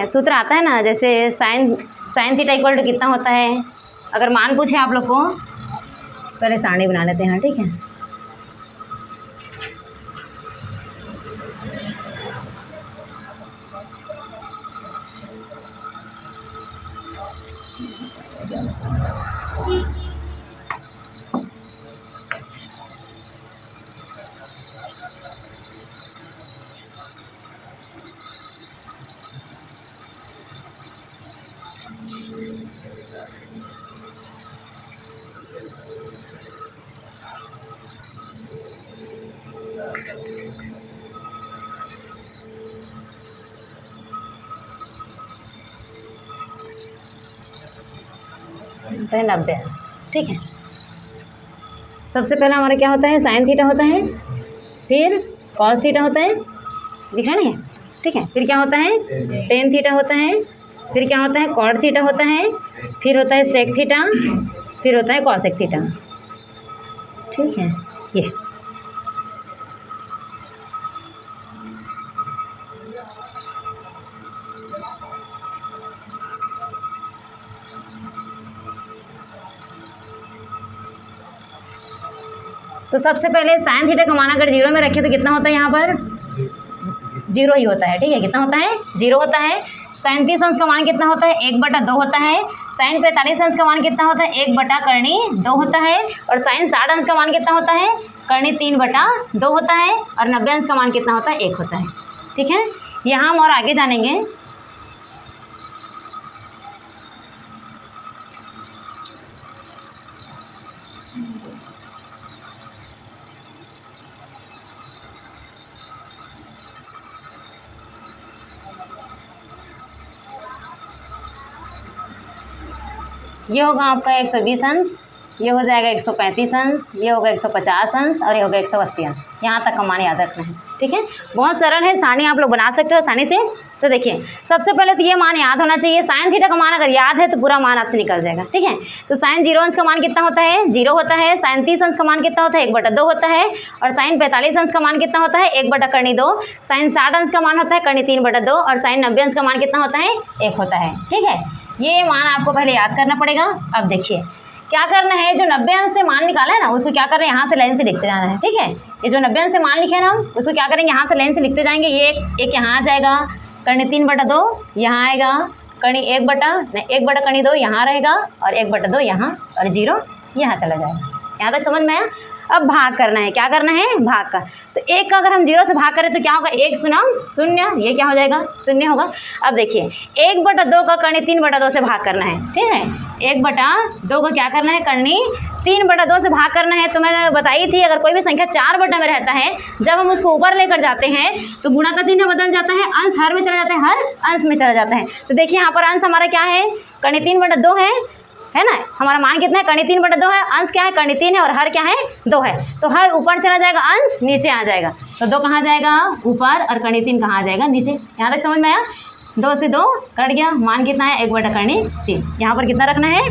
सूत्र आता है ना, जैसे साइन थीटा इक्वल टू कितना होता है। अगर मान पूछे आप लोग को, पहले सारणी बना लेते हैं, ठीक है। तो 90 अंश, ठीक है। सबसे पहला हमारा क्या होता है, साइन थीटा होता है, फिर कॉस थीटा होता है, दिखा नहीं है, ठीक है। फिर क्या होता है, टेन थीटा होता है, फिर क्या होता है, कॉट थीटा होता है, फिर होता है सेक थीटा, फिर होता है कॉसेक थीटा, ठीक है। ये तो सबसे पहले साइन थीटा का मान अगर जीरो में रखें तो कितना होता है, यहाँ पर जीरो ही होता है, ठीक है। कितना होता है, जीरो होता है। साइन 30 अंश का मान कितना होता है, 1/2 होता है। साइन 45 अंश का मान कितना होता है, 1/2 होता है। और साइन 60 अंश का मान कितना होता है, 3/2 होता है। और 90 अंश का मान कितना होता है, 1 होता है, ठीक है। यहाँ हम और आगे जानेंगे। ये होगा आपका 120 अंश, ये हो जाएगा 135 अंश, ये होगा 150 अंश और ये होगा 180 अंश। यहाँ तक का मान याद रखना है, ठीक है। बहुत सरल है, सारणी आप लोग बना सकते हो आसानी से। तो देखिए सबसे पहले तो ये मान याद होना चाहिए। साइन थीटा का मान अगर याद है तो पूरा मान आपसे निकल जाएगा, ठीक है। तो साइन 0 अंश का मान कितना होता है, 0 होता है। साइन 30 अंश का मान कितना होता है, 1/2 होता है। और साइन 45 अंश का मान कितना होता है, 1/2। साइन 60 अंश का मान होता है 3/2। और साइन 90 अंश का मान कितना होता है, 1 होता है, ठीक है। ये मान आपको पहले याद करना पड़ेगा। अब देखिए क्या करना है, जो 90 अंश से मान निकाला है ना, उसको क्या कर रहे हैं, यहाँ से लाइन से लिखते जाना है, ठीक है। ये जो 90 अंश से मान लिखे ना, उसको क्या करेंगे, यहाँ से लाइन से लिखते जाएंगे। ये एक यहाँ आ जाएगा, 3/2 यहाँ आएगा, 1/2 यहाँ रहेगा, और 1/2 यहाँ, और 0 यहाँ चला जाएगा। यहाँ तक समझ में आया। अब भाग करना है, क्या करना है, भाग का। तो 1 का अगर हम 0 से भाग करें तो क्या होगा, 1 0, ये क्या हो जाएगा, 0 होगा। अब देखिए 1/2 का 3/2 से भाग करना है, ठीक है। 1/2 को क्या करना है, 3/2 से भाग करना है। तो मैं बताई थी अगर कोई भी संख्या 4 बटा में रहता है, जब हम उसको ऊपर लेकर जाते हैं तो गुणा का चिन्ह बदल जाता है, अंश हर में चला जाता है, हर अंश में चला जाता है। तो देखिए यहाँ पर अंश हमारा क्या है, 3/2 है ना। हमारा मान कितना है, 3/2 है। अंश क्या है, 3 है, और हर क्या है, 2 है। तो हर ऊपर चला जाएगा, अंश नीचे आ जाएगा। तो 2 कहाँ जाएगा, ऊपर, और 3 कहाँ आ जाएगा, नीचे। यहाँ तक समझ में आया। 2 से 2 कट गया, मान कितना है, 1/3। यहाँ पर कितना रखना है,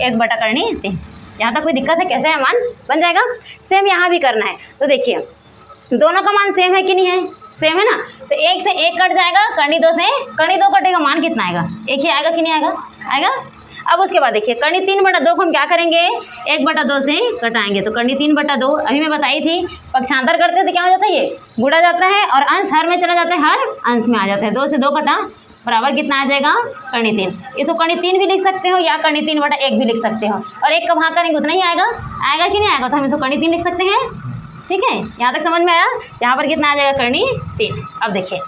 1/3। यहाँ तक कोई दिक्कत है, कैसे है, मान बन जाएगा। सेम यहाँ भी करना है। तो देखिए दोनों का मान सेम है कि नहीं है, सेम है ना। तो 1 से 1 कट जाएगा, 2 से 2 कटेगा, मान कितना आएगा, 1 ही आएगा कि नहीं आएगा, आएगा। अब उसके बाद देखिए 3/2 को हम क्या करेंगे, 1/2 से कटाएंगे। तो 3/2 अभी मैं बताई थी, पक्षांतर करते हैं तो क्या हो जाता है, ये गुणा जाता है, और अंश हर में चला जाता है, हर अंश में आ जाता है। 2 से 2 कटा, बराबर कितना आ जाएगा, 3। इसको 3 भी लिख सकते हो, या 3/1 भी लिख सकते हो। और 1 का भाग करेंगे उतना ही आएगा, आएगा कि नहीं आएगा। तो हम इसको 3 लिख सकते हैं, ठीक है। यहाँ तक समझ में आया। यहाँ पर कितना आ जाएगा, 3। अब देखिए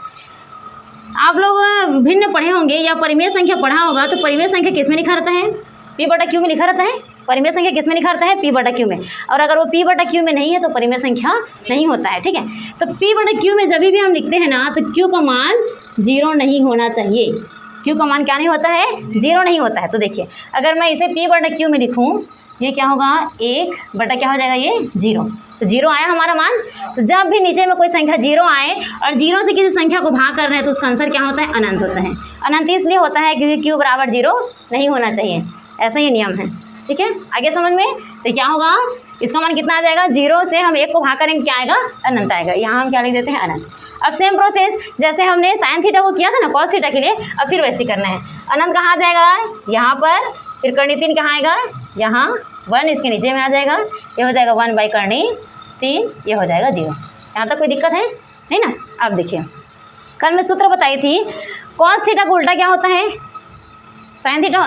आप लोग भिन्न पढ़े होंगे या परिमेय संख्या पढ़ा होगा, तो परिमेय संख्या किस में लिखा रहता है, P/Q में लिखा रहता है। परिमेय संख्या किस में लिखा रहता है, P/Q में। और अगर वो P/Q में नहीं है तो परिमेय संख्या नहीं होता है, ठीक है। तो P/Q में जब भी हम लिखते हैं ना, तो Q का मान 0 नहीं होना चाहिए। Q का मान क्या नहीं होता है, 0 नहीं होता है। तो देखिए अगर मैं इसे P/Q में लिखूँ, ये क्या होगा, 1 बटा क्या हो जाएगा, ये 0। तो 0 आया हमारा मान। तो जब भी नीचे में कोई संख्या 0 आए और 0 से किसी संख्या को भाग कर रहे हैं तो उसका आंसर क्या होता है, अनंत होता है। अनंत इसलिए होता है क्योंकि Q बराबर 0 नहीं होना चाहिए, ऐसा ही नियम है, ठीक है। आगे समझ में। तो क्या होगा, इसका मान कितना आ जाएगा, 0 से हम 1 को भाग करेंगे, क्या आएगा, अनंत आएगा। यहाँ हम क्या लिख देते हैं, अनंत। अब सेम प्रोसेस जैसे हमने साइन थीटा को किया था ना कॉस थीटा के लिए, अब फिर वैसे करना है। अनंत कहाँ आ जाएगा, यहाँ पर, फिर कर्णी 3 कहाँ आएगा, यहाँ 1 इसके नीचे में आ जाएगा, ये हो जाएगा 1 बाई कर्णी 3, ये हो जाएगा 0। यहाँ तक कोई दिक्कत है नहीं ना। अब देखिए कल मैं सूत्र बताई थी, कॉस थीटा का उल्टा क्या होता है, साइन थीटा,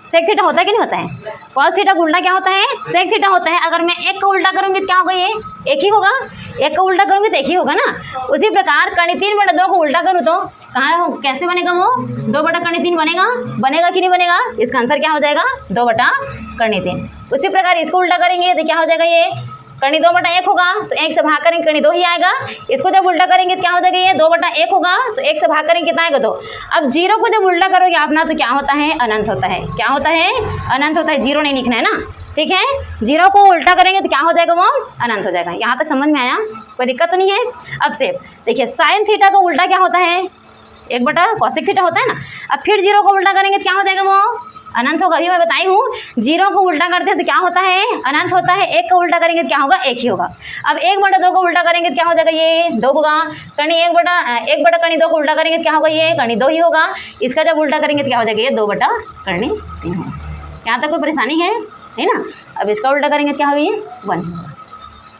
सेक थीटा होता है कि नहीं होता है। कॉस थीटा का उल्टा क्या होता है, सेक थीटा होता है। अगर मैं एक का उल्टा करूँगी तो क्या होगा, ये एक ही होगा, एक का उल्टा करूँगी तो एक ही होगा ना। उसी प्रकार कर्णी 3/2 को उल्टा करूँ तो कहाँ कैसे बनेगा, वो 2/कर्णी 3 बनेगा कि नहीं बनेगा। इसका आंसर क्या हो जाएगा, 2/कर्णी 3। उसी प्रकार इसको उल्टा करेंगे तो क्या हो जाएगा, ये कर्णी 2/1 होगा, तो 1 से भाग करेंगे कर्णी 2 ही आएगा। इसको जब उल्टा करेंगे तो क्या हो जाएगा, ये 2/1 होगा, तो 1 से भाग करेंगे कितना आएगा, 2। अब 0 को जब उल्टा करोगे आप ना तो क्या होता है, अनंत होता है। क्या होता है, अनंत होता है। 0 नहीं लिखना है ना, ठीक है। 0 को उल्टा करेंगे तो क्या हो जाएगा, वो अनंत हो जाएगा। यहाँ तक समझ में आया, कोई दिक्कत तो नहीं है। अब से देखिए साइन थीटा का उल्टा क्या होता है, 1/cosec थीटा होता है ना। अब फिर 0 को उल्टा करेंगे तो क्या हो जाएगा, वो अनंत होगा। अभी मैं बताई हूँ 0 को उल्टा करते हैं तो क्या होता है, अनंत होता है। 1 का उल्टा करेंगे तो क्या होगा, 1 ही होगा। अब 1/2 को उल्टा करेंगे तो क्या हो जाएगा, ये 2 होगा। कर्णी 1/कर्णी 2 को उल्टा करेंगे तो क्या होगा, ये कर्णी 2 ही होगा। इसका जब उल्टा करेंगे तो क्या हो जाएगा, ये 2/कर्णी 3 होगा। यहाँ तक कोई परेशानी है नहीं ना। अब इसका उल्टा करेंगे तो क्या होगा, ये 1 होगा।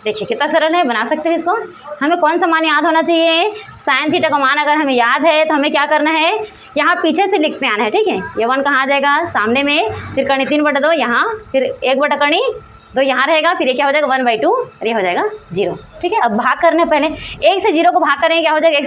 देखिए कितना सरल है, बना सकते हैं इसको। हमें कौन सा मान याद होना चाहिए, साइन थीटा का मान अगर हमें याद है तो हमें क्या करना है, यहाँ पीछे से लिखते आना है, ठीक है। ये 1 कहाँ आ जाएगा, सामने में, फिर कर्णी 3/2 यहाँ, फिर 1/कर्णी 2 यहाँ रहेगा, फिर ये क्या हो जाएगा 1/2 और ये हो जाएगा 0, ठीक है। अब भाग करने पहले 1 से 0 को भाग करेंगे क्या हो जाएगा, 1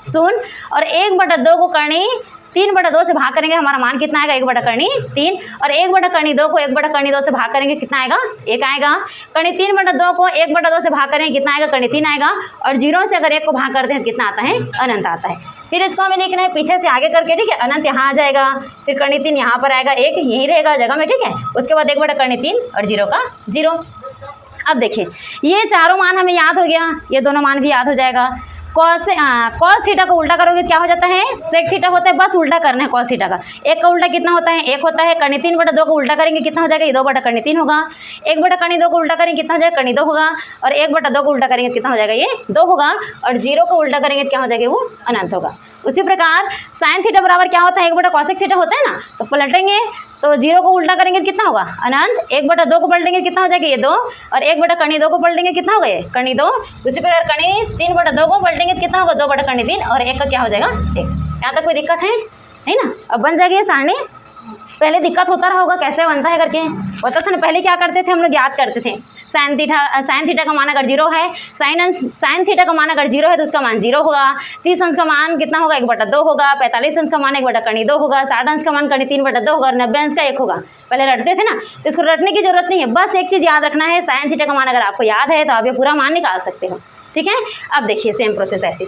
0 और 1/2 को कर्णी 3/2 से भाग करेंगे, हमारा मान कितना आएगा, 1/कर्णी 3। और 1/कर्णी 2 को 1/कर्णी 2 से भाग करेंगे कितना आएगा, 1 आएगा। कर्णी 3/2 को 1/2 से भाग करेंगे कितना आएगा, कर्णी 3 आएगा। और 0 से अगर 1 को भाग करते हैं कितना आता है, अनंत आता है। फिर इसको हमें लिखना है पीछे से आगे करके, ठीक है। अनंत यहाँ आ जाएगा, फिर कर्णी 3 यहाँ पर आएगा, 1 यहीं रहेगा जगह में, ठीक है। उसके बाद 1/कर्णी 3 और 0 का 0। अब देखिए ये चारों मान हमें याद हो गया, ये दोनों मान भी याद हो जाएगा। कॉस थीटा को उल्टा करोगे क्या हो जाता है, सेक थीटा होता है, बस उल्टा करना है कॉस थीटा का। 1 का उल्टा कितना होता है, 1 होता है। कर्णी 3/2 को उल्टा करेंगे कितना हो जाएगा, ये 2/कर्णी 3 होगा। 1/कर्णी 2 को उल्टा करेंगे कितना हो जाएगा, कर्णी 2 होगा। और 1/2 को उल्टा करेंगे कितना हो जाएगा, ये 2 होगा। और 0 को उल्टा करेंगे क्या हो जाएगा, वो अनंत होगा। उसी प्रकार साइन थीटा बराबर क्या होता है, 1/cosec थीटा होता है ना। तो पलटेंगे तो 0 को उल्टा करेंगे कितना होगा, अनंत। 1/2 को पलटेंगे कितना हो जाएगा, ये 2। और 1/कर्णी 2 को पलटेंगे कितना होगा, ये कर्णी 2। उसी प्रकार कर्णी 3/2 को पलटेंगे तो कितना होगा, 2/कर्णी 3 और 1 का क्या हो जाएगा, 1। यहाँ तक कोई दिक्कत है नहीं ना। अब बन जाएगी ये सारणी। पहले दिक्कत होता रहा होगा कैसे बनता है करके, होता था ना। पहले क्या करते थे हम लोग, याद करते थे साइन थीटा का मान अगर 0 है, साइन थीटा का मान अगर 0 है तो उसका मान 0 होगा। 30 अंश का मान कितना होगा, 1/2 होगा। 45 अंश का मान 1/कर्णी 2 होगा। 60 अंश का मान कर्णी 3/2 होगा। और 90 अंश का 1 होगा। पहले रटते थे ना, तो इसको रटने की जरूरत नहीं है। बस एक चीज़ याद रखना है, साइन थीटा का मान अगर आपको याद है तो आप ये पूरा मान निकाल सकते हो, ठीक है। अब देखिए सेम प्रोसेस ऐसी।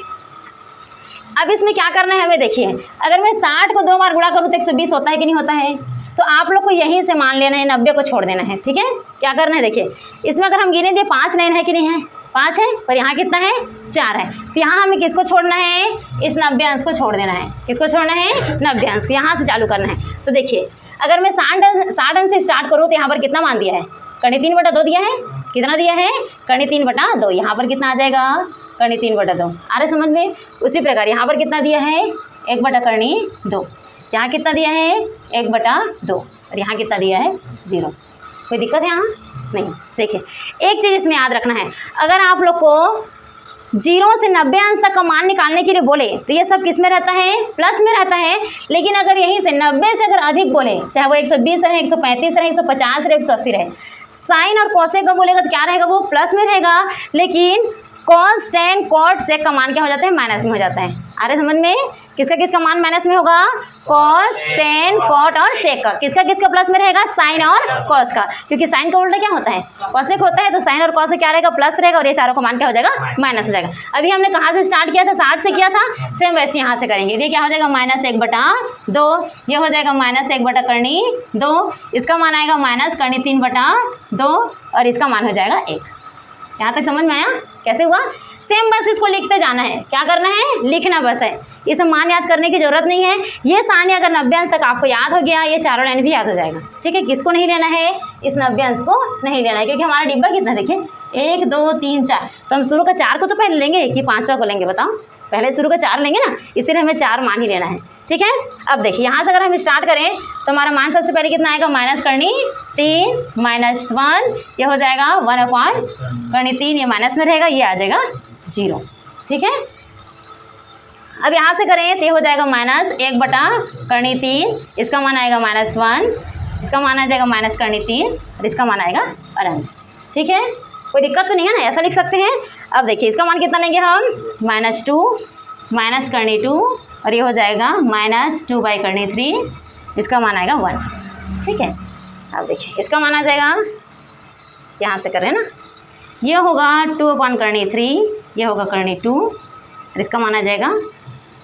अब इसमें क्या करना है हमें, देखिए अगर मैं 60 को 2 बार गुणा करूँ तो 120 होता है कि नहीं होता है। तो आप लोग को यहीं से मान लेना है, 90 को छोड़ देना है, ठीक है। क्या करना है, देखिए इसमें अगर हम गिने दिए 5 लाइन है कि नहीं है, 5 है, पर यहाँ कितना है, 4 है। तो यहाँ हमें किसको छोड़ना है, इस 90 अंश को छोड़ देना है। किसको छोड़ना है, 90 अंश को। यहाँ से चालू करना है। तो देखिए अगर मैं 60 अंश से स्टार्ट करूँ तो यहाँ पर कितना मान दिया है, कर्णी 3/2 दिया है। कितना दिया है, कर्णी 3/2। यहाँ पर कितना आ जाएगा, कर्णी 3/2। आ रहे समझ में। उसी प्रकार यहाँ पर कितना दिया है, 1/कर्णी 2। यहाँ कितना दिया है, 1/2। और यहाँ कितना दिया है, 0। कोई दिक्कत है यहाँ नहीं। देखिए एक चीज़ इसमें याद रखना है, अगर आप लोग को 0 से 90 अंश तक का मान निकालने के लिए बोले तो ये सब किस में रहता है, प्लस में रहता है। लेकिन अगर यहीं से 90 से अगर अधिक बोले, चाहे वो 120 रहे, 135 रहे, 150 रहे, 180 रहे, साइन और कॉसेक का बोलेगा तो क्या रहेगा, वो प्लस में रहेगा। लेकिन कॉस टेन कॉट सेक का मान क्या हो जाता है, माइनस में हो जाता है। आ रहे समझ में। किसका किसका मान माइनस में होगा, कॉस टेन कॉट और सेक का। किसका किसका प्लस में रहेगा, साइन और कॉस का। क्योंकि साइन का उल्टा क्या होता है, कॉसेक होता है। तो साइन और कॉस क्या रहेगा, प्लस रहेगा। और ये चारों का मान क्या हो जाएगा, माइनस हो जाएगा। अभी हमने कहाँ से स्टार्ट किया था, 60 से किया था। सेम वैसे यहाँ से करेंगे। ये क्या हो जाएगा, -1/2। ये हो जाएगा -1/कर्णी 2। इसका मान आएगा -कर्णी 3/2 और इसका मान हो जाएगा 1। यहाँ तक समझ में आया कैसे हुआ। सेम बस इसको लिखते जाना है। क्या करना है? लिखना बस है, इसमें मान याद करने की जरूरत नहीं है। ये सारणी अगर 90 अंश तक आपको याद हो गया, ये चारों लाइन भी याद हो जाएगा। ठीक है, किसको नहीं लेना है? इस 90 अंश को नहीं लेना है, क्योंकि हमारा डिब्बा कितना देखिए 1 2 3 4, तो हम शुरू का 4 को तो पहले लेंगे कि 5वां को लेंगे? बताओ, पहले शुरू का 4 लेंगे ना, इसलिए हमें 4 मान ही लेना है। ठीक है, अब देखिए यहाँ से अगर हम स्टार्ट करें तो हमारा मान सबसे पहले कितना आएगा? माइनस करनी 3 -1, ये हो जाएगा 1 अपॉन करनी 3, ये माइनस में रहेगा, ये आ जाएगा 0। ठीक है, अब यहाँ से करें तो ये हो जाएगा माइनस 1 बटा करनी 3, इसका मान आएगा -1, इसका मान आ जाएगा माइनस करनी 3 और इसका मान आएगा अनंत। ठीक है, कोई दिक्कत तो नहीं है ना, ऐसा लिख सकते हैं। अब देखिए इसका मान कितना लेंगे हम? -2 माइनस करनी 2 और ये हो जाएगा -2 बाई करनी 3, इसका मान आएगा 1। ठीक है, अब देखिए इसका मान आ जाएगा, यहाँ से करें ना, ये होगा 2 अपॉन करनी 3, ये होगा करनी 2 और इसका मान आ जाएगा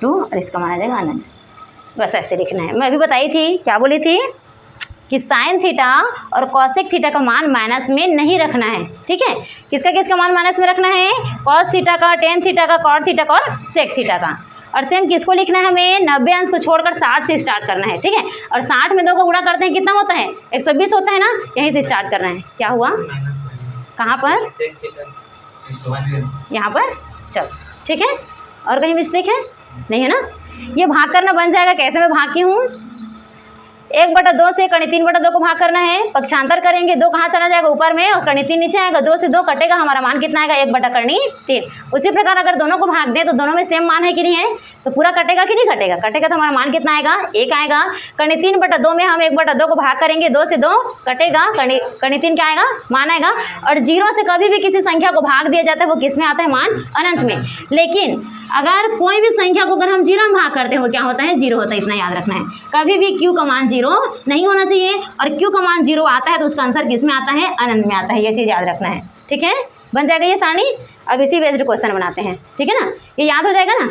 2 और इसका मान आ जाएगा अनंत। बस ऐसे लिखना है। मैं अभी बताई थी, क्या बोली थी कि साइन थीटा और कॉसेक थीटा का मान माइनस में नहीं रखना है। ठीक है, किसका किसका मान माइनस में रखना है? कॉस थीटा का, टेन थीटा का, कॉट थीटा का और सेक थीटा का। और सेम किसको लिखना है? हमें 90 अंश को छोड़कर 60 से स्टार्ट करना है। ठीक है, और 60 में 2 को गुणा करते हैं, कितना होता है? 120 होता है ना, यहीं से स्टार्ट करना है। क्या हुआ? कहाँ पर? यहाँ पर। चलो ठीक है, और कहीं मिस्टेक है? नहीं है ना। ये भाग करना बन जाएगा। कैसे मैं भाग की हूँ? 1/2 से करनी 3/2 को भाग करना है, पक्षांतर करेंगे, 2 कहाँ चला जाएगा? ऊपर में, और करनी 3 नीचे आएगा, 2 से 2 कटेगा, हमारा मान कितना आएगा? 1/3। उसी प्रकार अगर दोनों को भाग दें तो दोनों में सेम मान है कि नहीं है? तो पूरा कटेगा कि नहीं कटेगा? कटेगा, तो हमारा मान कितना आएगा? 1 आएगा। करनी 3/2 में हम 1/2 को भाग करेंगे, 2 से 2 कटेगा, करनी 3 क्या आएगा? मान आएगा। और 0 से कभी भी किसी संख्या को भाग दिया जाता है, वो किस में आता है? मान अनंत में। लेकिन अगर कोई भी संख्या को अगर हम 0 में भाग करते हो, क्या होता है? 0 होता है, इतना याद रखना है। कभी भी q का मान 0 नहीं होना चाहिए, और q का मान 0 आता है तो उसका आंसर किस में आता है? अनंत में आता है। ये चीज़ याद रखना है। ठीक है, बन जाएगा ये सारणी। अब इसी बेस्ड क्वेश्चन बनाते हैं। ठीक है ना, ये याद हो जाएगा ना।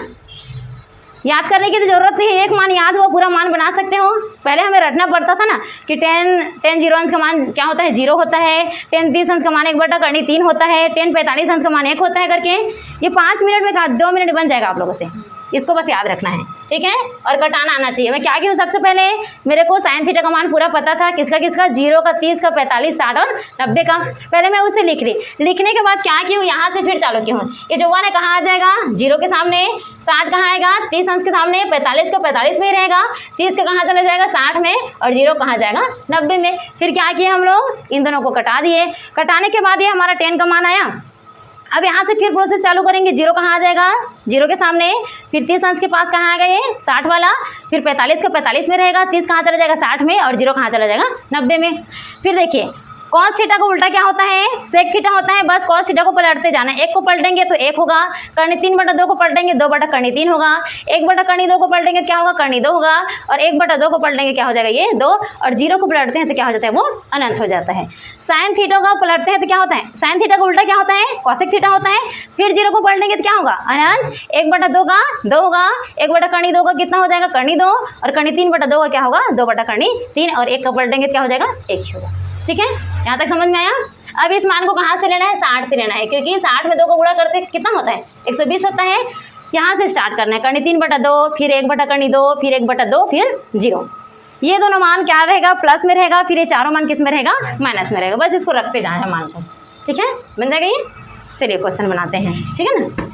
याद करने की तो जरूरत नहीं है, एक मान याद हुआ पूरा मान बना सकते हो। पहले हमें रटना पड़ता था ना कि 10 0 अंश का मान क्या होता है? 0 होता है। 10 30 अंश का मान 1/3 होता है। 10 45 अंश का मान 1 होता है करके। ये 5 मिनट में 2 मिनट बन जाएगा आप लोगों से। इसको बस याद रखना है। ठीक है, और कटाना आना चाहिए। मैं क्या की हूँ? सबसे पहले मेरे को साइन थीटा का मान पूरा पता था। किसका किसका? 0 का, 30 का, 45, 60 और 90 का। पहले मैं उसे लिख ली। लिखने के बाद क्या की हूँ? यहाँ से फिर चालू की हूँ। ये जो 1 है कहाँ आ जाएगा? 0 के सामने। 60 कहाँ आएगा? 30 अंश के सामने। 45 का 45 में ही रहेगा। 30 का कहाँ चला जाएगा? 60 में। और 0 कहाँ जाएगा? 90 में। फिर क्या किए हम लोग? इन दोनों को कटा दिए। कटाने के बाद ये हमारा 10 का मान आया। अब यहाँ से फिर प्रोसेस चालू करेंगे। 0 कहाँ आ जाएगा? 0 के सामने। फिर 30 अंश के पास कहाँ आएगा? ये 60 वाला। फिर 45 का 45 में रहेगा। 30 कहाँ चला जाएगा? 60 में। और 0 कहाँ चला जाएगा? 90 में। फिर देखिए कॉस थीटा का उल्टा क्या होता है? सेक थीटा होता है। बस कॉस थीटा को पलटते जाना है। 1 को पलटेंगे तो 1 होगा। करनी 3/2 को पलटेंगे 2/3 होगा। 1/2 को पलटेंगे क्या होगा? करनी 2 होगा। और 1/2 को पलटेंगे क्या हो जाएगा? ये 2। और 0 को पलटते हैं तो क्या हो जाता है? वो अनंत हो जाता है। साइन थीटा को पलटते हैं तो क्या होता है? साइन थीटा का उल्टा क्या होता है? कॉसेक थीटा होता है। फिर 0 को पलटेंगे तो क्या होगा? अनंत। 1/2 का 2 होगा। 1/2 का कितना हो जाएगा? करनी 2। और करनी 3/2 का क्या होगा? 2/3। और 1 का पलटेंगे क्या हो जाएगा? 1 ही होगा। ठीक है, यहाँ तक समझ में आया? अब इस मान को कहाँ से लेना है? 60 से लेना है, क्योंकि 60 में 2 को गुणा करते कितना होता है? 120 होता है। यहाँ से स्टार्ट करना है। करनी 3/2, फिर 1/2, फिर 1/2, फिर 0। ये दोनों मान क्या रहेगा? प्लस में रहेगा। फिर ये चारों मान किस में रहेगा? माइनस में रहेगा। बस इसको रखते जाना है मान को। ठीक है, बन जाएगा ये। चलिए क्वेश्चन बनाते हैं। ठीक है ना,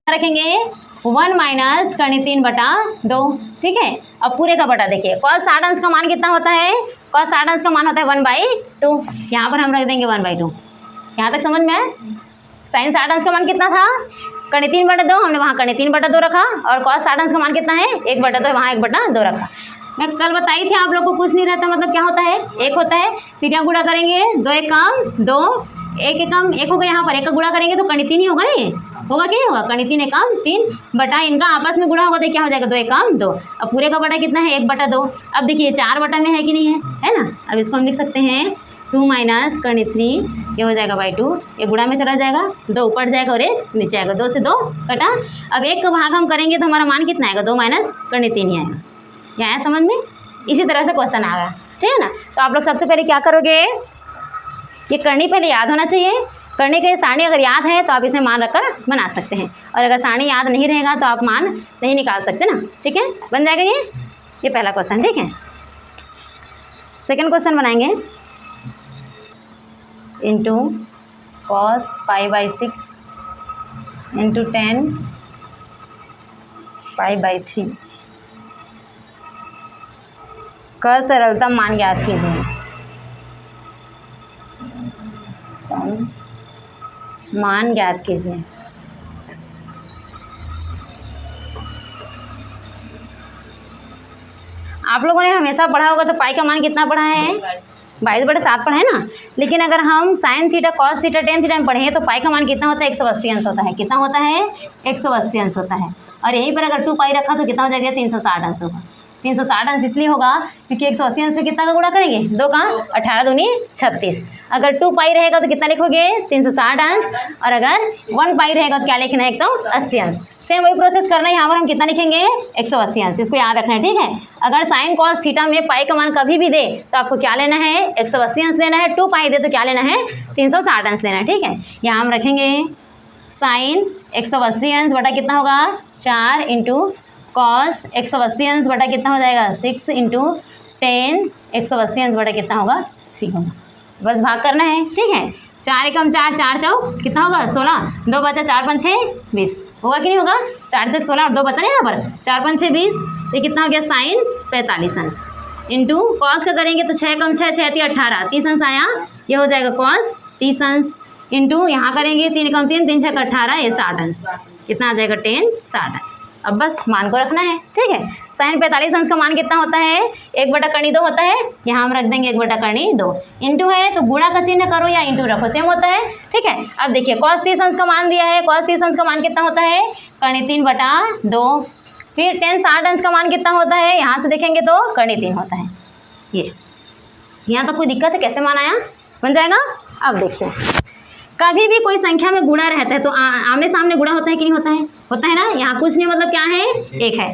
रखेंगे 1 माइनस करनी 3/2। ठीक है, अब पूरे का बटा देखिए। कॉस 60 अंश का मान कितना होता है? कॉस 60 अंश का मान होता है 1/2। यहाँ पर हम रख देंगे 1/2। यहाँ तक समझ में है? साइन 60 अंश का मान कितना था? करनी 3/2, हमने वहाँ करनी 3/2 रखा। और कॉस 60 अंश का मान कितना है? 1/2, वहाँ 1/2 रखा। मैं कल बताई थी आप लोग को, कुछ नहीं रहता मतलब क्या होता है? 1 होता है। फिर यहाँ गुणा करेंगे, 2 1 कम 2, 1 1 कम 1 होगा। यहाँ पर 1 का गुणा करेंगे तो करनी 3 ही होगा ना। ये होगा क्या? होगा करनी 3 1 कम 3 बटा इनका आपस में गुणा होगा तो क्या हो जाएगा? 2 1 कम 2। अब पूरे का बटा कितना है? 1/2। अब देखिए 4 बटा में है कि नहीं है ना। अब इसको हम लिख सकते हैं 2 माइनस करनी 3, ये हो जाएगा /2। ये गुणा में चला जाएगा, 2 ऊपर जाएगा और 1 नीचे आएगा। 2 से 2 कटा। अब 1 का भाग हम करेंगे तो हमारा मान कितना आएगा? 2 माइनस करनी 3 ही आएगा। यहाँ आया समझ में? इसी तरह से क्वेश्चन आएगा। ठीक है ना। तो आप लोग सबसे पहले क्या करोगे? ये करनी पहले याद होना चाहिए। करने के सारणी अगर याद है तो आप इसे मान रखकर बना सकते हैं, और अगर सारणी याद नहीं रहेगा तो आप मान नहीं निकाल सकते ना। ठीक है, बन जाएगा ये पहला क्वेश्चन। ठीक है, सेकंड क्वेश्चन बनाएंगे। इंटू cos π/6 इंटू 10 π/3 का सरलतम मान ज्ञात कीजिए। मान ज्ञात कीजिए। आप लोगों ने हमेशा पढ़ा होगा तो पाई का मान कितना पढ़ा है? 22/7 पढ़ा है ना। लेकिन अगर हम sine theta cos theta tan theta में पढ़े तो पाई का मान कितना होता है? 180 अंश होता है। कितना होता है? 180 अंश होता है। और यहीं पर अगर 2 पाई रखा तो कितना हो जाएगा? 360 अंश होगा। 360 अंश इसलिए होगा क्योंकि 180 अंश में कितना का गुणा करेंगे? 2 का 18 दूनी 36। अगर 2 पाई रहेगा तो कितना लिखोगे? 360 अंश। और अगर 1 पाई रहेगा तो क्या लिखना है? 180 अंश। सेम वही प्रोसेस करना है। यहाँ पर हम कितना लिखेंगे? 180 अंश। इसको याद रखना है। ठीक है, अगर साइन कॉस थीटा में पाई का मान कभी भी दे तो आपको क्या लेना है? 180 अंश लेना है। 2 पाई दे तो क्या लेना है? 360 अंश लेना है। ठीक है, यहाँ हम रखेंगे साइन 180 अंश बटा कितना होगा? 4 इंटू कॉस 180 अंश बटा कितना हो जाएगा? 6 इंटू 10 180 अंश बटा कितना होगा? 3 होगा। बस भाग करना है। ठीक है, 4 एकम 4, 4 चौक कितना होगा? 16, 2 बचा 4 5 6 20 होगा कि नहीं होगा? 4 चौक 16 और 2 बचा ना यहाँ पर, 4 5 6 20। तो कितना हो गया? साइन 45 अंश इंटू कॉस का करेंगे तो 6 कम 6 6 18 30 अंश आया, ये हो जाएगा कॉस 30 अंश। इंटू यहाँ करेंगे 3 कम 3 3 6 18 ये 60 अंश। कितना आ जाएगा? 10 60 अंश। अब बस मान को रखना है। ठीक है, साइन 45 अंश का मान कितना होता है? 1/2 होता है। यहाँ हम रख देंगे 1/2। इंटू है तो गुणा का चिन्ह करो या इंटू रखो, सेम होता है। ठीक है, अब देखिए cos 30 अंश का मान दिया है। cos 30 अंश का मान कितना होता है? 3/2। फिर 10 60 अंश का मान कितना होता है? यहाँ से देखेंगे तो 3 होता है। ये यहाँ तो कोई दिक्कत है? कैसे मान आया? बन जाएगा। अब देखिए, कभी भी कोई संख्या में गुणा रहता है तो आमने सामने गुणा होता है कि नहीं होता है? होता है ना। यहाँ कुछ नहीं मतलब क्या है? एक है।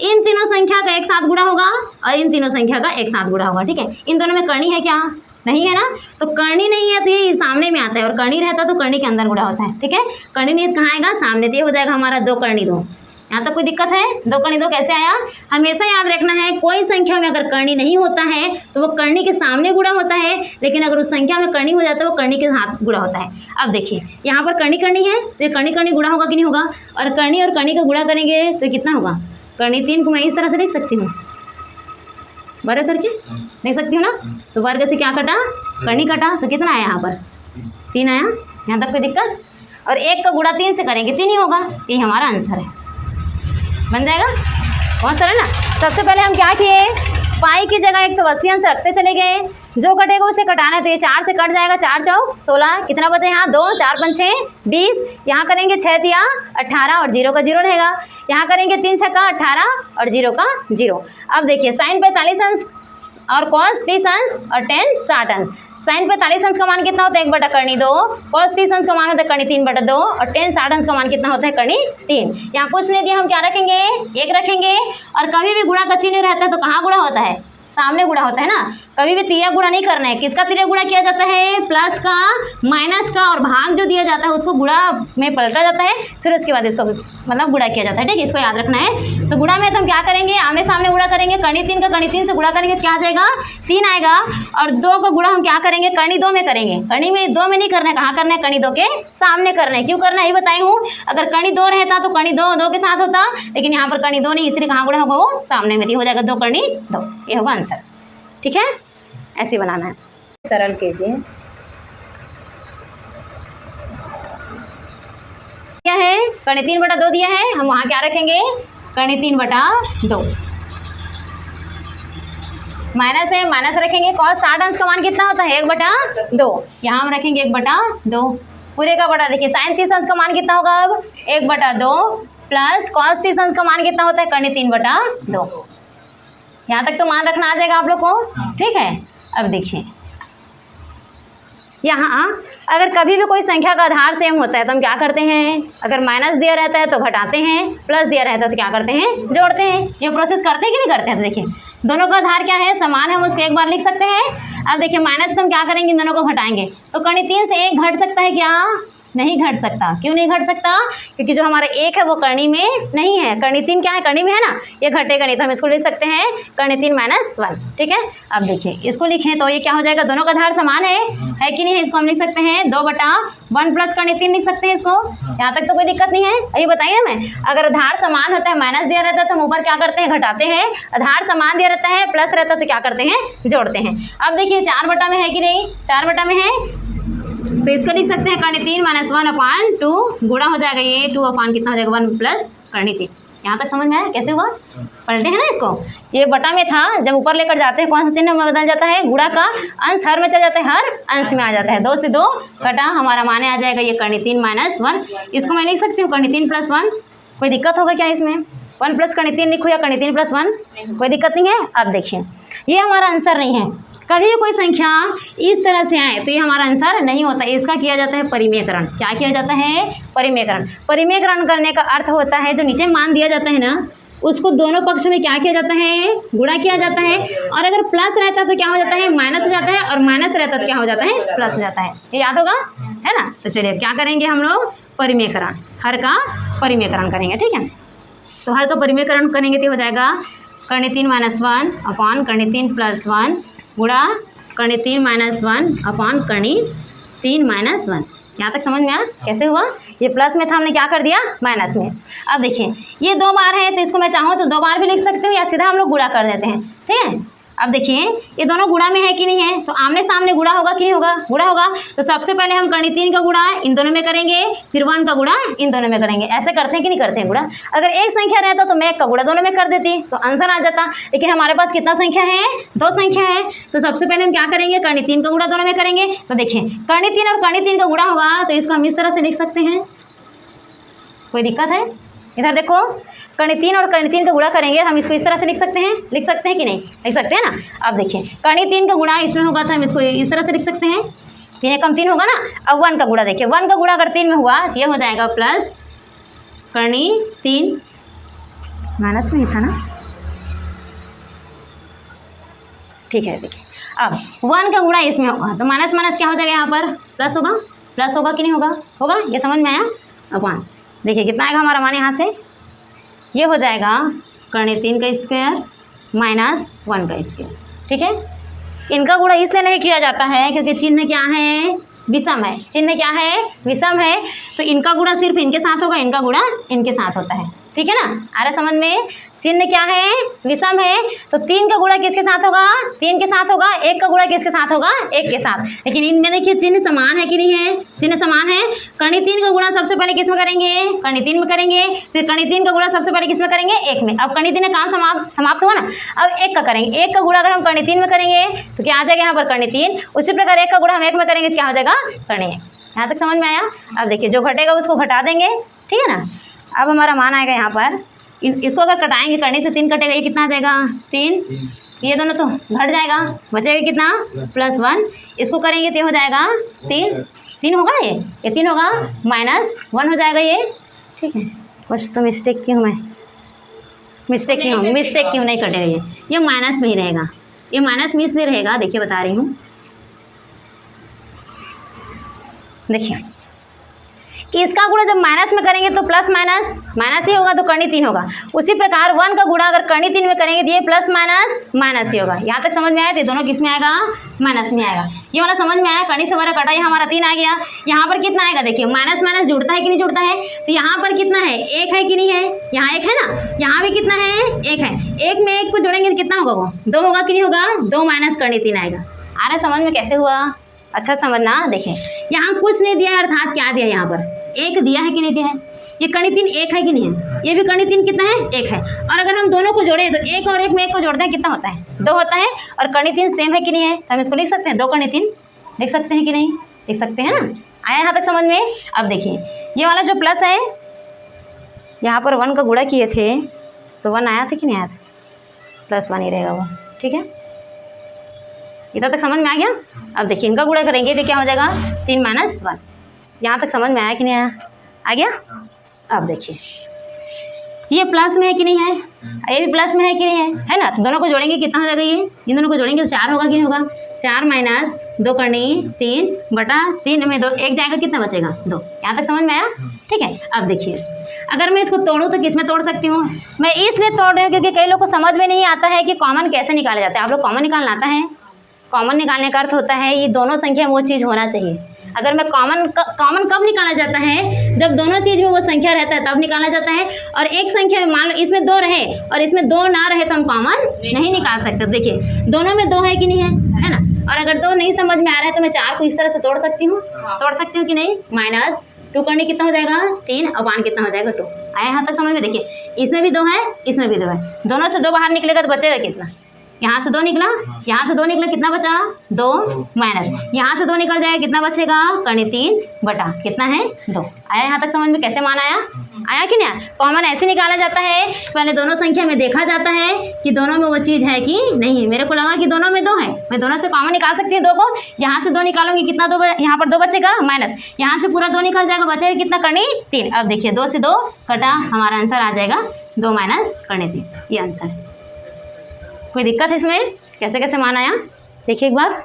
इन तीनों संख्या का एक साथ गुणा होगा और इन तीनों संख्या का एक साथ गुणा होगा। ठीक है, इन दोनों में करनी है क्या? नहीं है ना। तो करनी नहीं है तो ये सामने में आता है, और करनी रहता तो करनी के अंदर गुणा होता है। ठीक है, करनी नहीं कहाँ आएगा? सामने। तो ये हो जाएगा हमारा 2 करनी 2। यहाँ तक कोई दिक्कत है? 2 करनी 2 कैसे आया? हमेशा याद रखना है, कोई संख्या में अगर करनी नहीं होता है तो वो करनी के सामने गुणा होता है, लेकिन अगर उस संख्या में करनी हो जाता है वो करनी के साथ गुणा होता है। अब देखिए, यहाँ पर करनी है तो ये करनी गुणा होगा कि नहीं होगा? और करनी का गुणा करेंगे तो कितना होगा? करनी 3 को मैं इस तरह से लिख सकती हूँ, वर्ग करके लिख सकती हूँ ना। तो वर्ग से क्या कटा? करनी कटा, तो कितना आया? यहाँ पर 3 आया। यहाँ तक कोई दिक्कत? और 1 का गुणा 3 से करेंगे 3 ही होगा। यही हमारा आंसर है। बन जाएगा। बहुत सरल ना। सबसे पहले हम क्या किए? पाई की जगह 180 अंश रखते चले गए। जो कटेगा उसे कटाना है तो ये 4 से कट जाएगा। 4 चौक 16। कितना बचा यहाँ? 2 4 5 6 20। यहाँ करेंगे 6 तिया 18 और 0 का 0 रहेगा। यहाँ करेंगे 3 छक्का 18 और 0 का 0। अब देखिए, साइन 45 अंश और कॉस 30 अंश और 10 60 अंश। साइन 45 अंश का मान कितना होता है? 1/2। कॉस 30 अंश का मान होता है 3/2 और 10 60 अंश का मान कितना होता है? 3। यहाँ कुछ नहीं दिया, हम क्या रखेंगे? 1 रखेंगे। और कभी भी गुणा का चिन्ह रहता है तो कहाँ गुणा होता है? सामने गुणा होता है ना। कभी भी तिर्यक गुणा नहीं करना है। किसका तिर्यक गुणा किया जाता है? प्लस का, माइनस का, और भाग जो दिया जाता है उसको गुणा में पलटा जाता है, फिर उसके बाद इसको मतलब गुणा किया जाता है। ठीक है, इसको याद रखना है। तो गुणा में तो हम क्या करेंगे? आमने सामने गुणा करेंगे। करनी 3 का करनी 3 से गुणा करेंगे क्या आ जाएगा? 3 आएगा। और 2 का गुणा हम क्या करेंगे? करनी 2 में करेंगे। करनी में 2 में नहीं करना है, कहाँ करना है? करनी 2 के सामने करना है। क्यों करना है ये बताई हूँ। अगर करनी 2 रहता तो करनी 2 के साथ होता, लेकिन यहाँ पर करनी 2 नहीं, इसलिए कहाँ गुणा होगा? वो सामने में। हो जाएगा 2 करनी 2। ये होगा आंसर। ठीक है, ऐसे बनाना है। सरल कीजिए। क्या है? करनी 3/2 दिया है, हम वहाँ क्या रखेंगे? करनी 3/2। माइनस है, माइनस रखेंगे। cos 60 अंश का मान कितना होता है? 1/2। यहाँ हम रखेंगे 1/2 पूरे का बटा। देखिए, साइन 30 अंश का मान कितना होगा? अब 1/2 प्लस cos 30 अंश का मान कितना होता है? करनी 3/2। यहाँ तक तो मान रखना आ जाएगा आप लोग को। ठीक है, अब देखिए, यहाँ अगर कभी भी कोई संख्या का आधार सेम होता है तो हम क्या करते हैं? अगर माइनस दिया रहता है तो घटाते हैं, प्लस दिया रहता है तो क्या करते हैं? जोड़ते हैं। ये प्रोसेस करते हैं कि नहीं करते हैं? तो देखिए, दोनों का आधार क्या है, समान है, हम उसको एक बार लिख सकते हैं। अब देखिए माइनस से हम क्या करेंगे, इन दोनों को घटाएंगे, तो कर्ण 3 से 1 घट सकता है क्या, नहीं घट सकता। क्यों नहीं घट सकता, क्योंकि जो हमारा 1 है वो कर्णी में नहीं है, कर्णी 3 क्या है, कर्णी में है ना, ये घटेगा नहीं, तो हम इसको लिख सकते हैं कर्णी 3 - 1। ठीक है, अब देखिए इसको लिखें तो ये क्या हो जाएगा, दोनों का आधार समान है कि नहीं है, इसको हम लिख सकते हैं 2/1 प्लस कर्णी 3 लिख सकते हैं इसको। यहाँ तक तो कोई दिक्कत नहीं है। अभी बताइए मैं, अगर आधार समान होता है, माइनस दिया रहता है तो हम ऊपर क्या करते हैं, घटाते हैं, आधार समान दिया रहता है, प्लस रहता है तो क्या करते हैं, जोड़ते हैं। अब देखिए 4 में है कि नहीं, 4 में है, तो इसको लिख सकते हैं कर्णी 3 - 1/2, गुणा हो जाएगा ये 2 कितना हो जाएगा 1 प्लस कर्णी 3। यहाँ तक समझ में आया कैसे हुआ, पलटे हैं ना इसको, ये बटा में था, जब ऊपर लेकर जाते हैं कौन सा चिन्ह में बदल जाता है, गुणा का अंश हर में चल जाता है, हर अंश में आ जाता है, 2 से 2 घटा, हमारा माने आ जाएगा ये कर्णी 3 - 1। इसको मैं लिख सकती हूँ कर्णी 3 + 1, कोई दिक्कत होगा क्या इसमें, 1 प्लस कर्णी 3 लिखूँ या कर्णी 3 + 1, कोई दिक्कत नहीं है। अब देखिए ये हमारा आंसर नहीं है, कभी कोई संख्या इस तरह से आए तो ये हमारा आंसर नहीं होता, इसका किया जाता है परिमेयकरण। क्या किया जाता है, परिमेयकरण। परिमेयकरण करने का अर्थ होता है जो नीचे मान दिया जाता है ना, उसको दोनों पक्ष में क्या किया जाता है, गुणा किया जाता है, और अगर प्लस रहता है तो क्या हो जाता है, माइनस हो जाता है, और माइनस रहता है तो क्या हो जाता है, प्लस हो जाता है। ये याद होगा, है ना। तो चलिए क्या करेंगे हम लोग, परिमेयकरण, हर का परिमेयकरण करेंगे। ठीक है, तो हर का परिमेयकरण करेंगे तो हो जाएगा कर्णी 3 - 1 कर्णी 3 + 1 गुणा कर्णी 3 - 1 कर्णी 3 - 1। यहाँ तक समझ में आया कैसे हुआ, ये प्लस में था, हमने क्या कर दिया माइनस में। अब देखिए ये 2 बार है तो इसको मैं चाहूँ तो 2 बार भी लिख सकती हूँ, या सीधा हम लोग गुणा कर देते हैं। ठीक है, अब देखिए ये दोनों गुणा में है कि नहीं है, तो आमने सामने गुणा होगा कि नहीं होगा, गुणा होगा। तो सबसे पहले हम कर्णी 3 का गुणा इन दोनों में करेंगे, फिर 1 का गुणा इन दोनों में करेंगे। ऐसे करते हैं कि नहीं करते हैं गुणा। अगर एक संख्या रहता तो मैं 1 का गुणा दोनों में कर देती तो आंसर आ जाता, लेकिन हमारे पास कितना संख्या है, 2 संख्या है। तो सबसे पहले हम क्या करेंगे, कर्णी 3 का गुणा दोनों में करेंगे। तो देखिए कर्णी 3 और कर्णी 3 का गुणा होगा तो इसको हम इस तरह से लिख सकते हैं, कोई दिक्कत है। इधर देखो कर्णी 3 और कर्णी 3 का गुणा करेंगे, हम इसको इस तरह से लिख सकते हैं कि नहीं, लिख सकते हैं ना। अब देखिए कर्णी 3 का गुणा इसमें होगा तो हम इसको इस तरह से लिख सकते हैं, 3 एकम 3 होगा ना। अब 1 का गुणा देखिए, 1 का गुणा अगर 3 में हुआ तो ये हो जाएगा प्लस कर्णी 3 माइनस में ही था ना, ठीक है। देखिए अब 1 का गुणा इसमें होगा तो माइनस माइनस क्या हो जाएगा, यहाँ पर प्लस होगा, प्लस होगा कि नहीं होगा, होगा, ये समझ में आया। अब 1 देखिए कितना आएगा हमारा मान, यहाँ से ये हो जाएगा कर्णी 3 का स्क्वायर माइनस 1 का स्क्वायर। ठीक है, इनका गुणा इसलिए नहीं किया जाता है क्योंकि चिन्ह क्या है, विषम है, चिन्ह क्या है, विषम है, तो इनका गुणा सिर्फ इनके साथ होगा, इनका गुणा इनके साथ होता है। ठीक है ना, आ रहा समझ में, चिन्ह क्या है, विषम है, तो 3 का गुणा किसके साथ होगा, 3 के साथ होगा, 1 का गुणा किसके साथ होगा, 1 के साथ। लेकिन इनमें देखिए चिन्ह समान है कि नहीं है, चिन्ह समान है। कर्णी 3 का गुणा सबसे पहले किस में करेंगे, कर्णी 3 में करेंगे, फिर कर्णी 3 का गुणा सबसे पहले किस में करेंगे, 1 में। अब कर्णी 3 का काम समाप्त हुआ ना, अब 1 का करेंगे, 1 का गुणा अगर हम कर्णी 3 में करेंगे तो क्या आ जाएगा यहाँ पर कर्णी 3, उसी प्रकार 1 का गुणा हम 1 में करेंगे तो क्या हो जाएगा, कर्णी 1। यहाँ तक समझ में आया। अब देखिए जो घटेगा उसको घटा देंगे, ठीक है ना। अब हमारा मान आएगा यहाँ पर, इसको अगर कटाएंगे, कर्णी से 3 कटेगा, ये कितना आ जाएगा 3, ये दोनों तो घट जाएगा, बचेगा कितना +1, इसको करेंगे तो हो जाएगा 3 होगा, ये 3 होगा, -1 हो जाएगा ये। ठीक है, कुछ तो मिस्टेक क्यों, मैं मिस्टेक क्यों नहीं कटेगा, ये माइनस में ही रहेगा, ये माइनस में इसलिए रहेगा, देखिए बता रही हूँ। देखिए इसका गुणा जब माइनस में करेंगे तो प्लस माइनस ही होगा, तो कर्णी 3 होगा। उसी प्रकार 1 का गुणा अगर कर्णी 3 में करेंगे तो ये प्लस माइनस ही होगा। यहाँ तक समझ में आया, तो दोनों किस में आएगा, माइनस में आएगा। ये वाला समझ में आया, कर्णी से हमारा कटा, ये हमारा 3 आ गया। यहाँ पर कितना आएगा, देखिए माइनस माइनस जुड़ता है कि नहीं जुड़ता है, तो यहाँ पर कितना है, 1 है कि नहीं है, यहाँ 1 है ना, यहाँ भी कितना है, 1 है, 1 में 1 को जोड़ेंगे तो कितना होगा, वो 2 होगा कि नहीं होगा, 2 माइनस कर्णी 3 आएगा। आ रहा समझ में कैसे हुआ, अच्छा समझना। देखिए यहाँ कुछ नहीं दिया है, अर्थात क्या दिया है, यहाँ पर 1 दिया है कि नहीं दिया है, ये कर्णी 3 1 है कि नहीं है, ये भी कर्णी 3 कितना है, 1 है। और अगर हम दोनों को जोड़ें तो 1 और 1 में 1 को जोड़ते हैं कितना होता है, 2 होता है, और कर्णी 3 सेम है कि नहीं है, तो हम इसको लिख सकते हैं 2 कर्णी 3 लिख सकते हैं कि नहीं, लिख सकते हैं ना। आया यहाँ तक समझ में। अब देखिए ये वाला जो प्लस है, यहाँ पर 1 का गुणा किए थे तो 1 आया था कि नहीं आया था, +1 ही रहेगा वो। ठीक है, इधर तक समझ में आ गया। अब देखिए इनका गुणा करेंगे तो क्या हो जाएगा, 3 - 1। यहाँ तक समझ में आया कि नहीं आया, आ गया। अब देखिए ये प्लस में है कि नहीं है, ये भी प्लस में है कि नहीं है ना। तो दोनों को जोड़ेंगे कितना हो जाएगा, ये इन दोनों को जोड़ेंगे तो 4 होगा कि नहीं होगा। 4 माइनस 2 करनी 3 बटा 3 में 2 1 जाएगा, कितना बचेगा 2। यहाँ तक समझ में आया, ठीक है। अब देखिए अगर मैं इसको तोड़ूँ तो किस में तोड़ सकती हूँ, मैं इसलिए तोड़ रही हूँ क्योंकि कई लोग को समझ में नहीं आता है कि कॉमन कैसे निकाला जाता है। आप लोग कॉमन निकालना आता है, कॉमन निकालने का अर्थ होता है ये दोनों संख्या वो चीज़ होना चाहिए। अगर मैं कॉमन कब निकाला जाता है, जब दोनों चीज़ में वो संख्या रहता है तब निकाला जाता है। और एक संख्या मान लो इसमें 2 रहे और इसमें 2 ना रहे तो हम कॉमन नहीं निकाल सकते। देखिए दोनों में 2 है कि नहीं है ना। और अगर 2 नहीं समझ में आ रहा है तो मैं 4 को इस तरह से तोड़ सकती हूँ, कि नहीं। माइनस 2 करने कितना हो जाएगा 3 और 1 कितना हो जाएगा 2। आया यहाँ तक समझ में। देखिए इसमें भी 2 है, इसमें भी 2 है, दोनों से 2 बाहर निकलेगा तो बचेगा कितना, यहाँ से 2 निकला, यहाँ से 2 निकला, कितना बचा 2 माइनस यहाँ से 2 निकल जाएगा, कितना बचेगा करनी 3 बटा कितना है 2। आया यहाँ तक समझ में, कैसे मान आया कि नहीं। कॉमन ऐसे निकाला जाता है, पहले दोनों संख्या में देखा जाता है कि दोनों में वो चीज़ है कि नहीं। मेरे को लगा कि दोनों में 2 है, मैं दोनों से कॉमन निकाल सकती हूँ 2 को। यहाँ से 2 निकालूंगी कितना 2, यहाँ पर 2 बचेगा माइनस यहाँ से पूरा 2 निकल जाएगा, बचेगा कितना करनी 3। अब देखिए 2 से 2 कटा, हमारा आंसर आ जाएगा 2 माइनस करनी 3, ये आंसर है। कोई दिक्कत है इसमें, कैसे कैसे मान आया देखिए एक बार।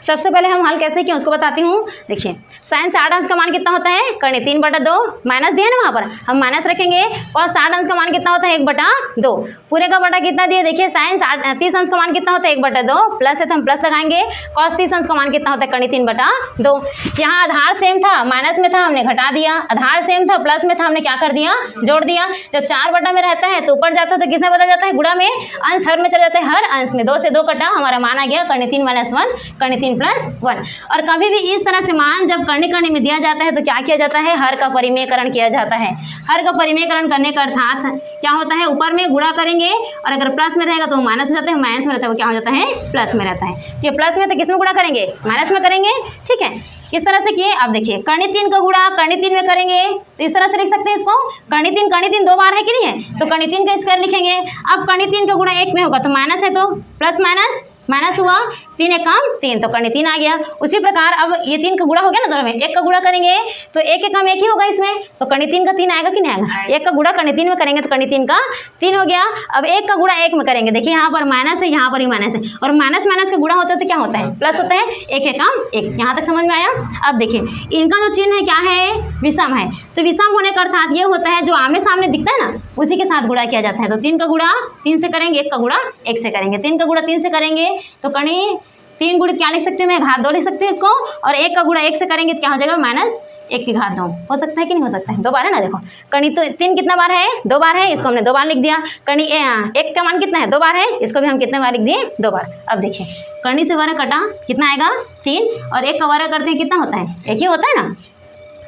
सबसे पहले हम हल कैसे किए उसको बताती हूँ। देखिए साइन 60 अंश का मान कितना होता है करनी 3 बटा 2, माइनस दिया ना वहाँ पर, हम माइनस रखेंगे। और 60 अंश का मान कितना होता है 1 बटा 2, पूरे का बटा कितना दिए। देखिए साइन 30 अंश का मान कितना होता है 1 बटा 2, प्लस है तो हम प्लस लगाएंगे। कॉस 30 अंश का मान कितना होता है करनी 3 बटा 2। यहाँ आधार सेम था, माइनस में था हमने घटा दिया, आधार सेम था प्लस में था हमने क्या कर दिया जोड़ दिया। जब 4 बटा में रहता है तो ऊपर जाता है तो किसमें बदल जाता है गुणा में, अंश हर में चल जाता है, हर अंश में 2 से 2 कटा, हमारा मान आ गया करनी 3 माइनस 1 करनी 3 प्लस 1। और कभी भी इस तरह से मान जब करनी में दिया जाता है तो क्या किया जाता है, हर का परिमेयकरण किया जाता है। हर का परिमेयकरण करने का अर्थात क्या होता है, ऊपर में गुणा करेंगे और अगर प्लस में रहेगा तो वो माइनस हो जाता है, माइनस में रहता है वो क्या हो जाता है प्लस में रहता है। ये प्लस में तो किस में गुणा करेंगे, माइनस में करेंगे, ठीक है। किस तरह से किए, अब देखिए करनी 3 का गुणा करनी 3 में करेंगे तो इस तरह से लिख सकते हैं इसको, करनी 3 2 बार है कि नहीं है तो करनी 3 का स्क्वायर लिखेंगे। अब करनी 3 का गुणा 1 में होगा तो माइनस है तो प्लस माइनस माइनस हुआ, 3 एक कम 3 तो करनी 3 आ गया। उसी प्रकार अब ये 3 का गुणा हो गया ना दोनों में, 1 का गुणा करेंगे तो 1 एक कम 1 ही होगा इसमें, तो करनी 3 का 3 आएगा कि नहीं आएगा। 1 का गुणा करनी 3 में करेंगे तो करनी 3 का 3 हो गया। अब 1 का गुणा 1 में करेंगे, देखिए यहाँ पर माइनस है यहाँ पर भी माइनस है, और माइनस माइनस का गुणा होता है तो क्या होता है प्लस होता है, 1 एक कम 1। यहाँ तक समझ में आया। अब देखिए इनका जो चिन्ह है क्या है, विषम है, तो विषम होने का अर्थात ये होता है जो आमने सामने दिखता है ना उसी के साथ गुणा किया जाता है। तो 3 का गुणा 3 से करेंगे, 1 का गुणा 1 से करेंगे, 3 का गुणा 3 से करेंगे तो करनी 3 गुणित क्या लिख सकते हैं, मैं घात 2 लिख सकती हूँ इसको, और 1 का गुणा 1 से करेंगे तो क्या हो जाएगा माइनस 1 की घात 2। हो सकता है कि नहीं हो सकता है, 2 बार है ना। देखो करनी तो 3 कितना बार है 2 बार है, इसको हमने 2 बार लिख दिया। करनी 1 का मान कितना है 2 बार है, इसको भी हम कितने बार लिख दिए 2 बार। अब देखिए करनी से वर्ग कटा कितना आएगा 3, और 1 का वर्ग करते हैं कितना होता है 1 ही होता है ना,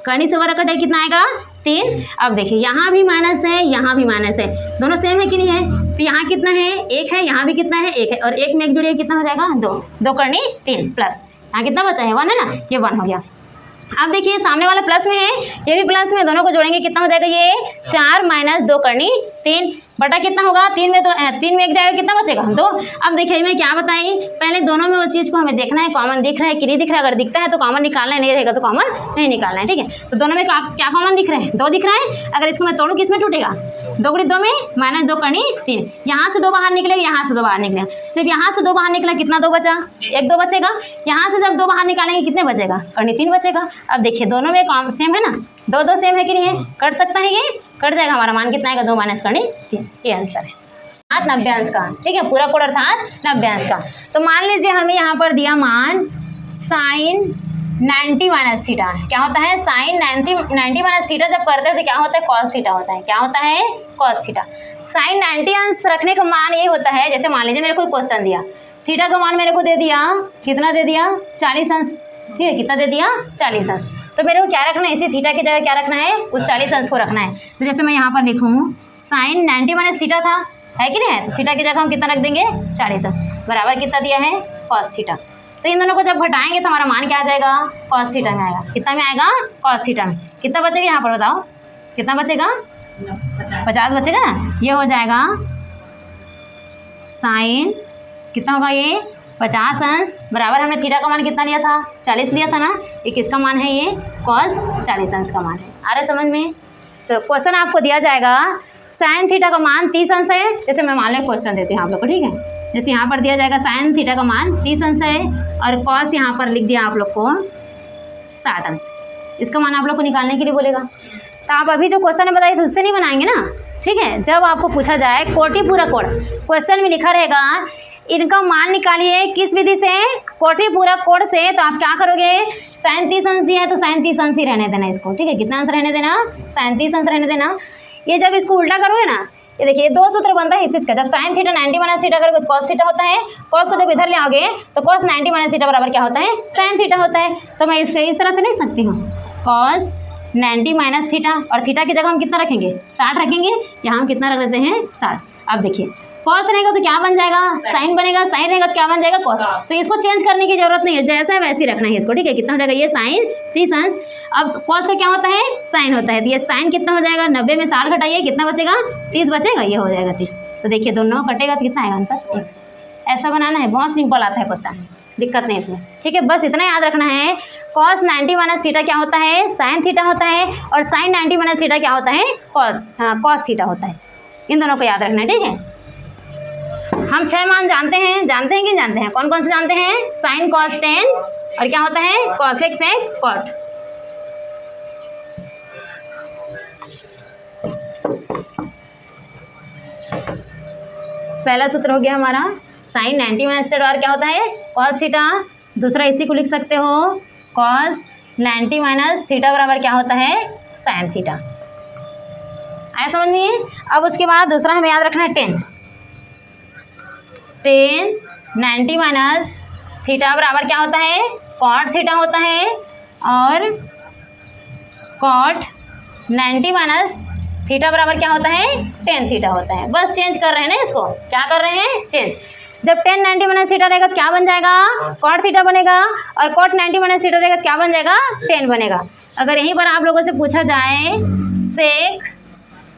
करनी से वर्ग कटे कितना आएगा 3। अब देखिए यहाँ भी माइनस है यहाँ भी माइनस है, दोनों सेम है कि नहीं है, तो यहाँ कितना है 1 है, यहाँ भी कितना है 1 है, और 1 में 1 जुड़िए कितना हो जाएगा 2, 2 करनी 3 प्लस यहाँ कितना बचा है 1 है ना, ये 1 हो गया। अब देखिए सामने वाला प्लस में है ये भी प्लस में, दोनों को जोड़ेंगे कितना हो जाएगा ये 4 माइनस 2 करनी 3 बटा कितना होगा 3 में, तो 3 में 1 जाएगा कितना बचेगा 2। अब देखिए मैं क्या बताई, पहले दोनों में उस चीज़ को हमें देखना है कॉमन दिख रहा है कि नहीं दिख रहा है। अगर दिखता है तो कॉमन निकालना है, नहीं रहेगा तो कॉमन नहीं निकालना है, ठीक है। तो दोनों में क्या कॉमन दिख रहा है 2 दिख रहा है। अगर इसको मैं तोड़ूँ किस में टूटेगा 2 गुणित 2 में माइनस 2 करनी 3, यहाँ से 2 बाहर निकलेगा यहाँ से 2 बाहर निकलेगा, जब यहाँ से 2 बाहर निकला कितना 2 बचा 1 2 बचेगा, यहाँ से जब 2 बाहर निकालेंगे कितने बचेगा करनी 3 बचेगा। अब देखिए दोनों में सेम है ना, 2 2 सेम है कि नहीं है, कट सकता है ये कट जाएगा, हमारा मान कितना आएगा 2 माइनस करनी 3, ये आंसर है 90 अंश का, ठीक है। पूरा कोड अर्थात 90 अंश का। तो मान लीजिए हमें यहाँ पर दिया मान साइन 90 माइनस थीटा, क्या होता है साइन 90 माइनस थीटा जब करते हैं तो क्या होता है कॉस थीटा होता है, क्या होता है कॉस थीटा। साइन 90 अंश रखने का मान ये होता है, जैसे मान लीजिए मेरे को क्वेश्चन दिया, थीटा का मान मेरे को दे दिया कितना दे दिया 40 अंश, ठीक है, कितना दे दिया 40 अंश, तो मेरे को क्या रखना है इसी थीटा की जगह क्या रखना है उस 40 अंश को रखना है। तो जैसे मैं यहाँ पर लिखूँ साइन 90 माइनस थीटा था है कि नहीं है, तो थीटा की जगह हम कितना रख देंगे 40 अंश बराबर कितना दिया है कॉस थीटा। तो इन दोनों को जब घटाएंगे तो हमारा मान क्या आ जाएगा कॉस थीटा में आएगा, कितना में आएगा कॉस थीटा में, कितना बचेगा यहाँ पर बताओ कितना बचेगा 50 बचेगा ना, ये हो जाएगा साइन कितना होगा ये 50 अंश बराबर हमने थीटा का मान कितना लिया था 40 लिया था ना, ये किसका मान है ये कॉस 40 अंश का मान है। आ रहा है समझ में, तो क्वेश्चन आपको दिया जाएगा साइन थीटा का मान 30 अंश है। जैसे मैं मान लो क्वेश्चन देती हूँ आप लोग को, ठीक है। जैसे यहाँ पर दिया जाएगा साइन थीटा का मान 30 अंश है और कॉस यहाँ पर लिख दिया आप लोग को 60 अंश। इसका मान आप लोग को निकालने के लिए बोलेगा। तो आप अभी जो क्वेश्चन है बताइए तो उससे नहीं बनाएंगे ना, ठीक है। जब आपको पूछा जाए कोटि पूरक कोण, क्वेश्चन में लिखा रहेगा इनका मान निकालिए किस विधि से, कोटि पूरक कोण से, तो आप क्या करोगे, साइन 30 अंश दिया है तो साइन 30 अंश ही रहने देना इसको, ठीक है। कितना अंश रहने देना, साइन 30 अंश रहने देना। ये जब इसको उल्टा करोगे ना, ये देखिए दो सूत्र बनता है इस चीज़ का। जब साइन थीटा 90 माइनस थीटा करोगे तो कॉस थीटा होता है, कॉस को जब इधर ले आओगे तो कॉस 90 माइनस थीटा बराबर क्या होता है, साइन थीटा होता है। तो मैं इसको इस तरह से लिख सकती हूँ, कॉस 90 माइनस थीटा, और थीटा की जगह हम कितना रखेंगे, 60 रखेंगे। यहाँ हम कितना रख देते हैं, 60। अब देखिए कॉस रहेगा तो क्या बन जाएगा, साइन बनेगा, साइन रहेगा तो क्या बन जाएगा, कॉस। तो इसको चेंज करने की जरूरत नहीं है, जैसा है वैसे ही रखना है इसको, ठीक है। कितना हो जाएगा, ये साइन 30 अंश। अब कॉस का क्या होता है, साइन होता है, तो ये साइन कितना हो जाएगा, 90 में 60 घटाइए, कितना बचेगा, 30 बचेगा, ये हो जाएगा 30। तो देखिए दोनों कटेगा तो कितना आएगा आंसर, 1। ऐसा बनाना है, बहुत सिंपल आता है क्वेश्चन, दिक्कत नहीं इसमें, ठीक है। बस इतना याद रखना है, कॉस 90 माइनस थीटा क्या होता है, साइन थीटा होता है, और साइन 90 माइनस थीटा क्या होता है, कॉस थीटा होता है। इन दोनों को याद रखना है, ठीक है। हम 6 मान जानते हैं कि जानते हैं, कौन कौन से जानते हैं, साइन कॉस टेन, और क्या होता है, कॉसेक सेक कॉट। पहला सूत्र हो गया हमारा साइन 90 माइनस थीटा, और क्या होता है, कॉस थीटा। दूसरा इसी को लिख सकते हो, कॉस 90 माइनस थीटा बराबर क्या होता है, साइन थीटा। आया समझ में। अब उसके बाद दूसरा हमें याद रखना है टेन 90 माइनस थीटा बराबर क्या होता है, कॉट थीटा होता है, और कॉट 90 माइनस थीटा बराबर क्या होता है, टेन थीटा होता है। बस चेंज कर रहे हैं ना इसको, क्या कर रहे हैं, चेंज। जब टेन 90 माइनस थीटा रहेगा तो क्या बन जाएगा, कॉट थीटा बनेगा, और कॉट 90 माइनस थीटा रहेगा तो क्या बन जाएगा, टेन बनेगा। अगर यहीं पर आप लोगों से पूछा जाए सेक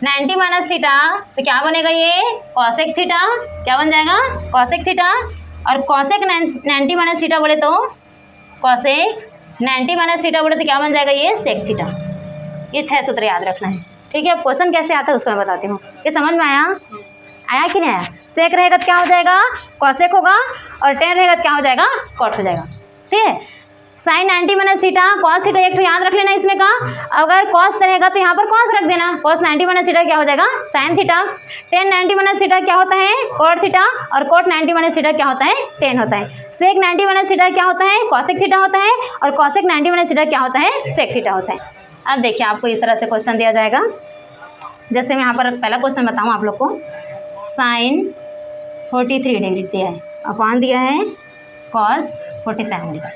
90 माइनस थीटा तो क्या बनेगा, ये कॉसेक थीटा, क्या बन जाएगा, कॉसेक थीटा। और कॉसेक 90 माइनस थीटा बोले तो कॉसेक 90 माइनस थीटा बोले तो क्या बन जाएगा, ये सेक थीटा। ये 6 सूत्र याद रखना है, ठीक है। अब क्वेश्चन कैसे आता है उसको मैं बताती हूँ। ये समझ में आया कि नहीं आया। सेक रहेगा तो क्या हो जाएगा, कॉसेक होगा, और टेन रहेगा तो क्या हो जाएगा, कॉट हो जाएगा, ठीक है। Sine 90 minus theta, cos theta, एक तो याद रख लेना इसमें का। अगर कॉस रहेगा तो यहाँ पर कॉस रख देना, कॉस 90 माइनस थीटा क्या हो जाएगा, sine theta. Ten 90 minus theta क्या होता है, कॉट थीटा, और कॉट 90 माइनस थीटा क्या होता है, टेन होता है। सेक 90 माइनस थीटा क्या होता है, कॉसेक थीटा होता है, और कॉसेक 90 माइनस थीटा क्या होता है, सेक थीटा होता है। अब देखिए आपको इस तरह से क्वेश्चन दिया जाएगा। जैसे मैं यहाँ पर पहला क्वेश्चन बताऊँ आप लोग को, साइन 43 डिग्री दिया है, अपॉन दिया है कॉस 47 डिग्री,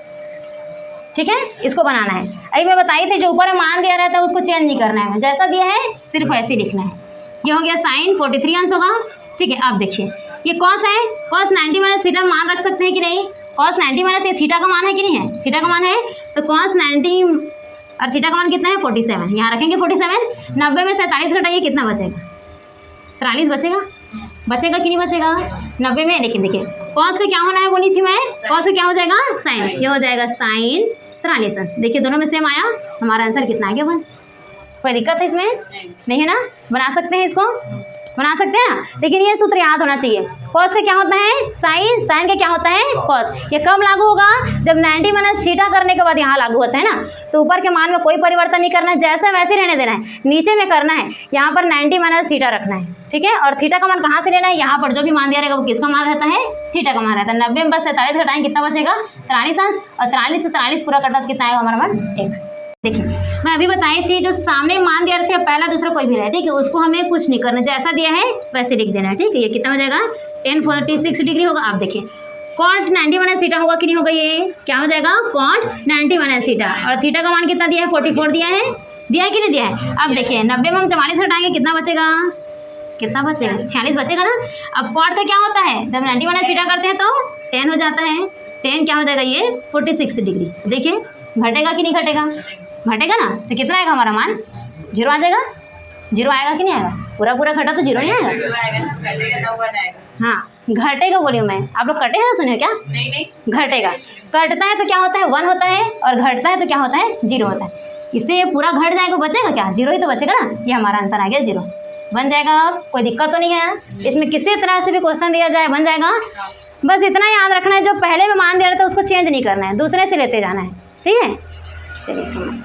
ठीक है। इसको बनाना है। अभी मैं बताई थी जो ऊपर मान दिया रहता है उसको चेंज नहीं करना है, जैसा दिया है सिर्फ ऐसे ही लिखना है। ये हो गया साइन 43 अंश होगा, ठीक है। अब देखिए ये कॉस है, कॉस 90 माइनस थीटा मान रख सकते हैं कि नहीं, कॉस 90 माइनस ये थीटा का मान है कि नहीं है, थीटा का मान है, तो कॉस 90 और थीटा का मान कितना है, 47, यहाँ रखेंगे 47। 90 में 47 घटाइए, कितना बचेगा, 43 बचेगा, बचेगा कि नहीं बचेगा 90 में। लेकिन देखिए कॉस का क्या होना है बोली थी मैं, कॉस का क्या हो जाएगा, साइन, ये हो जाएगा साइन 43 अंश। देखिए दोनों में सेम आया, हमारा आंसर कितना आ गया 1। कोई दिक्कत है इसमें, नहीं है ना, बना सकते हैं इसको, बना सकते हैं ना। लेकिन ये सूत्र याद होना चाहिए, कॉस का क्या होता है, साइन, साइन का क्या होता है, कॉस। ये कब लागू होगा, जब 90 माइनस थीटा करने के बाद यहाँ लागू होता है ना। तो ऊपर के मान में कोई परिवर्तन नहीं करना है, जैसा वैसे रहने देना है। नीचे में करना है, यहाँ पर 90 माइनस थीटा रखना है, ठीक है। और थीटा का मान कहाँ से लेना है, यहाँ पर जो भी मान दिया रहेगा वो किसका मान रहता है, थीटा का मान रहता है। 90 में बस 47 घटाएंगे, कितना बचेगा, 43 अंश, और 43 से 43 पूरा कटा कितना आएगा हमारा मान, 1। देखिए मैं अभी बताई थी जो सामने मान दिया रहता है, पहला दूसरा कोई भी रहे, ठीक है, उसको हमें कुछ नहीं करना, जैसा दिया है वैसे लिख देना है, ठीक है। ये कितना हो जाएगा, 1046 डिग्री होगा। आप देखिए कॉट 90 माइनस थीटा होगा कि नहीं होगा, ये क्या हो जाएगा, कॉट 90 माइनस थीटा, और थीटा का मान कितना दिया है, 44 दिया है कि नहीं दिया है। अब देखिए 90 में हम 44 हटाएंगे, कितना बचेगा, कितना बचेगा, 46 बचेगा ना। अब कॉट का क्या होता है, जब 90 माइनस थीटा करते हैं तो 10 हो जाता है, 10 क्या हो जाएगा, ये 46 डिग्री। देखिए घटेगा कि नहीं घटेगा, घटेगा ना, तो कितना आएगा हमारा मान, 0 आ जाएगा, 0 आएगा कि नहीं आएगा, पूरा पूरा घटा तो 0 नहीं आएगा, हाँ घटेगा बोलिए मैं, आप लोग कटेगा सुने क्या, नहीं घटेगा, कटता है तो क्या होता है 1 होता है, और घटता है तो क्या होता है 0 होता है। इससे ये पूरा घट जाएगा, बचेगा क्या? 0 ही तो बचेगा ना। ये हमारा आंसर आ गया 0 बन जाएगा। अब कोई दिक्कत तो नहीं है, इसमें किसी तरह से भी क्वेश्चन दिया जाए बन जाएगा। बस इतना याद रखना है, जो पहले में मान दिया था उसको चेंज नहीं करना है, दूसरे से लेते जाना है, ठीक है। चलिए समझ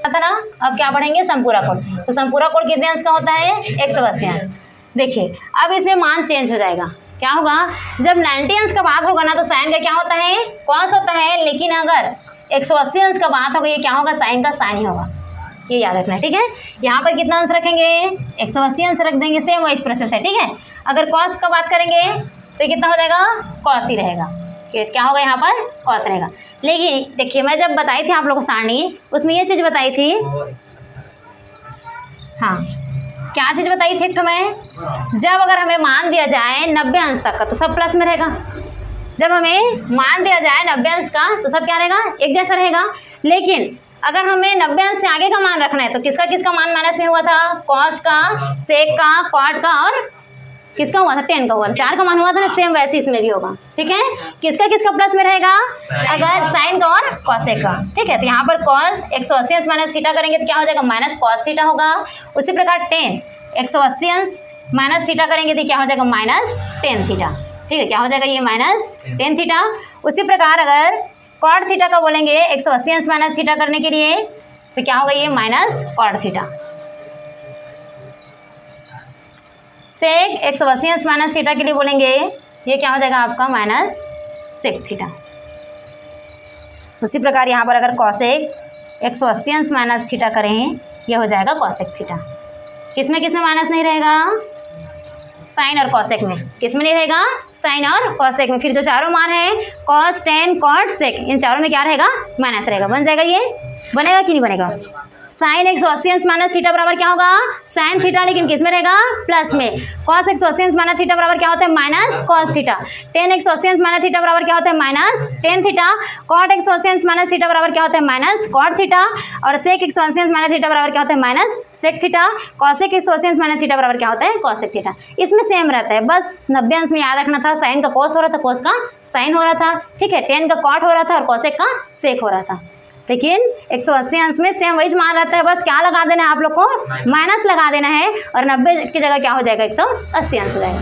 पता ना। अब क्या पढ़ेंगे? संपूरक कोण। तो संपूरक कोण कितने अंश का होता है? 180 अंश। देखिए अब इसमें मान चेंज हो जाएगा। क्या होगा? जब 90 अंश का बात होगा ना तो साइन का क्या होता है? कॉस होता है। लेकिन अगर 180 अंश का बात होगा, ये क्या होगा? साइन का साइन ही होगा। ये याद रखना है, ठीक है। यहाँ पर कितना अंश रखेंगे? 180 अंश रख देंगे। सेम वही प्रोसेस है, ठीक है। अगर कॉस का बात करेंगे तो कितना हो जाएगा? कॉस ही रहेगा। क्या होगा? यहाँ पर कॉस रहेगा। लेकिन देखिए मैं जब बताई थी आप लोगों को सारणी, उसमें ये चीज़ बताई थी। हाँ, क्या चीज़ बताई थी? एक तो मैं जब अगर हमें मान दिया जाए 90 अंश तक का तो सब प्लस में रहेगा। जब हमें मान दिया जाए 90 अंश का तो सब क्या रहेगा? एक जैसा रहेगा। लेकिन अगर हमें 90 अंश से आगे का मान रखना है तो किसका किसका मान माइनस में हुआ था? कॉस का, सेक का, कॉट का और किसका हुआ था? टेन का हुआ था। 4 का मान हुआ था ना, सेम वैसे इसमें भी होगा, ठीक है। किसका किसका प्लस में रहेगा? अगर साइन का और कॉसेक का, ठीक है। तो यहाँ पर कॉस 180 अंश माइनस थीटा करेंगे तो क्या हो जाएगा? माइनस कॉस थीटा होगा। उसी प्रकार टेन 180 अंश माइनस थीटा करेंगे तो क्या हो जाएगा? माइनस टेन थीटा, ठीक है। क्या हो जाएगा? ये माइनस टेन थीटा। उसी प्रकार अगर कॉट थीटा का बोलेंगे 180 अंश माइनस थीटा करने के लिए तो क्या होगा? ये माइनस कॉट थीटा। सेक 180 अंश माइनस थीटा के लिए बोलेंगे ये क्या हो जाएगा आपका? Minus sec theta. उसी प्रकार यहाँ पर अगर कॉसेक 180 अंश माइनस थीटा करें ये हो जाएगा कॉसेक थीटा। किसमें किसमें माइनस नहीं रहेगा? साइन और कॉसेक में। किसमें नहीं रहेगा? साइन और कॉसेक में। फिर जो चारों मान है कॉस, टेन, कॉट, सेक, इन चारों में क्या रहेगा? माइनस रहेगा। बन जाएगा। ये बनेगा कि नहीं बनेगा? साइन 180 अंश माइनस थीटा बराबर क्या होगा? Sine theta. लेकिन किस में रहेगा? प्लस में। कॉस 180 अंश माइनस थीटा बराबर क्या होता है? Minus cos theta. टेन 180 अंश माइनस थीटा बराबर क्या होता है? Minus tan theta. कॉट 180 अंश माइनस थीटा बराबर क्या होता है? Minus cot theta. और सेक 180 अंश माइनस थीटा बराबर क्या होता है? Minus sec theta. कॉसेक 180 अंश माइनस थीटा बराबर क्या होता है? Cosec theta. इसमें सेम रहता है, बस 90 अंश में याद रखना था। साइन का कॉस हो रहा था, कॉस का साइन हो रहा था, ठीक है। टेन का कॉट हो रहा था और कॉसेक का सेक हो रहा था। लेकिन 180 अंश में सेम वही मान रहता है, बस क्या लगा देना है आप लोग को? माइनस लगा देना है। और 90 की जगह क्या हो जाएगा? 180 अंश हो जाएगा।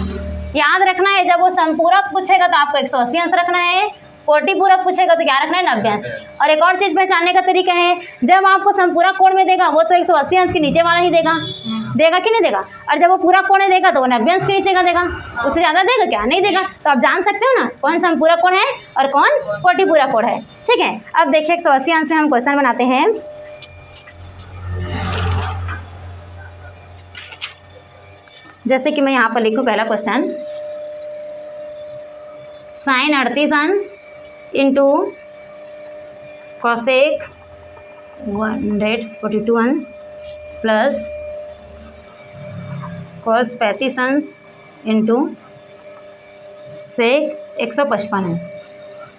याद रखना है जब वो संपूरक पूछेगा तो आपको 180 अंश रखना है, कोटि पूरक पूछेगा तो क्या रखना है? 90 अंश। और एक और चीज़ पहचानने का तरीका है, जब आपको संपूरक कोण में देगा वो तो 180 अंश के नीचे वाला ही देगा, देगा कि नहीं देगा। और जब वो पूरा कोण देगा तो वो 90 अंश के नीचे का देगा, उससे ज़्यादा देगा क्या? नहीं देगा। तो आप जान सकते हो ना कौन संपूरक कोण है और कौन कोटि पूरक कोण है, ठीक है। अब देखिए 180 अंश में हम क्वेश्चन बनाते हैं। जैसे कि मैं यहाँ पर लिखूँ पहला क्वेश्चन, साइन 38 अंश इंटू कॉसेक 142 अंश प्लस कॉस 35 अंश इंटू सेक 155 अंश।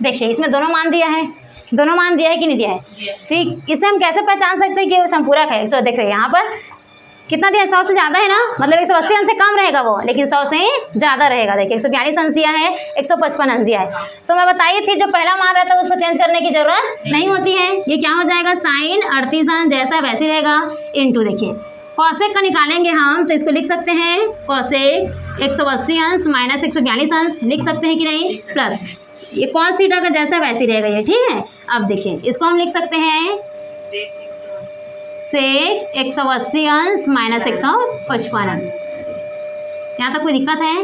देखिए इसमें दोनों मान दिया है, दोनों मान दिया है कि नहीं दिया है? ठीक, इसे हम कैसे पहचान सकते हैं कि वो संपूरक है? सो देखिए यहाँ पर कितना दिया है? 100 से ज़्यादा है ना, मतलब 180 अंश से कम रहेगा वो, लेकिन 100 से ज़्यादा रहेगा। देखिए 142 अंश दिया है, 155 अंश दिया है। तो मैं बताई थी जो पहला मान रहता है उसको चेंज करने की जरूरत नहीं होती है। ये क्या हो जाएगा? साइन 38 अंश जैसा वैसे रहेगा इंटू, देखिए कॉसेक का निकालेंगे हम तो इसको लिख सकते हैं कॉसेक 180 अंश माइनस 142 अंश, लिख सकते हैं कि नहीं? प्लस ये कॉस थीटा का जैसा वैसे रहेगा ये, ठीक है। अब देखिए इसको हम लिख सकते हैं सेक 180 अंश माइनस 155 अंश। यहाँ तक कोई दिक्कत है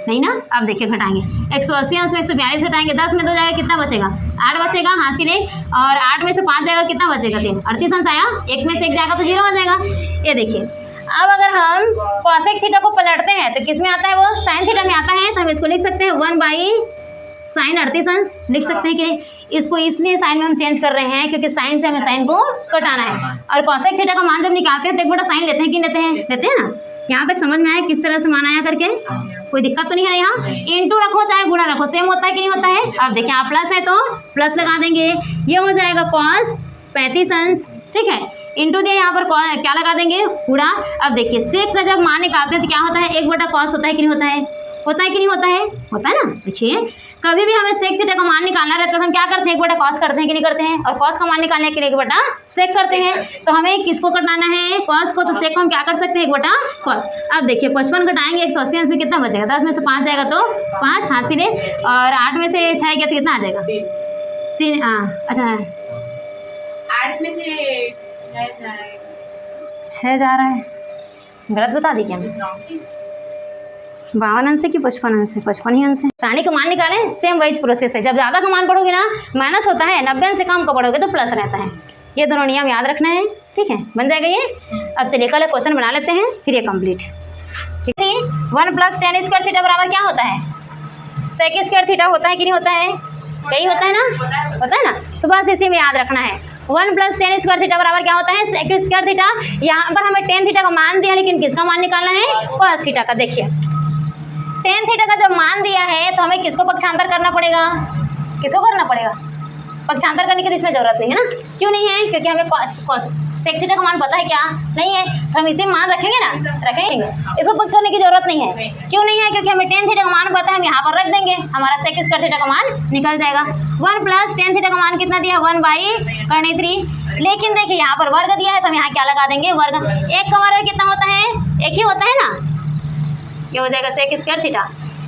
नहीं ना? अब देखिए घटाएंगे 180 अंश में 142 घटाएंगे, 10 में 2 जाएगा, कितना बचेगा? 8 बचेगा, हासिल है। और 8 में से 5 जाएगा, कितना बचेगा? 3। 38 अंश आया, 1 में से 1 जाएगा तो 0 आ जाएगा। ये देखिए अब अगर हम कॉसेक थीटा को पलटते हैं तो किस में आता है? वो साइन थीटा में आता है। तो हम इसको लिख सकते हैं 1/sin 38 अंश, लिख सकते हैं कि इसको इसलिए साइन में हम चेंज कर रहे हैं क्योंकि साइन से हमें साइन को कटाना है। और कॉसेक थीटा का मान जब निकालते हैं तो एक बड़ा साइन लेते हैं कि लेते हैं? लेते हैं ना। यहाँ तक समझ में आया किस तरह से मान आया करके? कोई दिक्कत तो नहीं है? यहाँ इंटू रखो चाहे गुणा रखो सेम होता है कि नहीं होता है? अब देखिए आप प्लस है तो प्लस लगा देंगे, ये हो जाएगा कॉस 35 अंश, ठीक है। इंटू दिया, यहाँ पर क्या लगा देंगे? गुणा। अब देखिए सेक का जब मान निकालते हैं तो क्या होता है? 1/cos होता है कि नहीं होता है? होता है कि नहीं होता है? होता है ना। देखिए कभी भी हमें सेक थीटा का मान निकालना रहता है तो हम क्या करते हैं, एक बटा कॉस करते हैं कि नहीं करते हैं, और कॉस का मान निकालने के लिए एक बटा सेक करते हैं। तो हमें किसको घटाना है, कॉस को, तो सेक को हम क्या कर सकते हैं, एक बटा कॉस। अब देखिए 55 घटाएंगे 180 में कितना बचेगा, 10 में से 5 जाएगा तो 5 हासिल है, और 8 में से 6 गया तो कितना आ जाएगा, 3। अच्छा 8 में से 6 जा रहा है, गलत बता दी क्या मैं? 52 अंश है कि 55 अंश है, 55 ही अंश है। सारणी का मान निकालें, सेम वही प्रोसेस है। जब ज़्यादा का मान पढ़ोगे ना माइनस होता है, 90 अंश से कम का पढ़ोगे तो प्लस रहता है। ये दोनों नियम याद रखना है, ठीक है, बन जाएगा ये। अब चलिए कल क्वेश्चन बना लेते हैं, फिर ये कंप्लीट, ठीक है। 1 + tan स्क्वायर थीटा बराबर क्या होता है, सेक स्क्वायर थीटा होता है कि नहीं होता है, यही होता है ना, होता है ना। तो बस इसी में याद रखना है, 1 + tan स्क्वायर थीटा बराबर क्या होता है, सेक स्क्वायर थीटा। यहाँ पर हमें tan थीटा का मान दिया, लेकिन किसका मान निकालना है, cos थीटा का। देखिए tan थीटा का जब मान दिया है तो हमें किसको पक्षांतर करना पड़ेगा, किसको करना पड़ेगा, पक्षांतर करने की तो इसमें जरूरत नहीं है ना। क्यों नहीं है, क्योंकि हमें सेक थीटा का मान पता है क्या, नहीं है, तो हम इसी मान रखेंगे ना, रखेंगे, इसको पक्ष करने की जरूरत नहीं है। क्यों नहीं है, क्योंकि हमें tan थीटा का मान पता है, हम यहाँ पर रख देंगे, हमारा सेक स्क्वायर थीटा का मान निकल जाएगा। 1 + tan थीटा का मान कितना दिया, 1/3। लेकिन देखिए यहाँ पर वर्ग दिया है तो हम यहाँ क्या लगा देंगे, वर्ग। एक का वर्ग कितना होता है, एक ही होता है ना, ये हो जाएगा सेक स्क्वायर थीटा।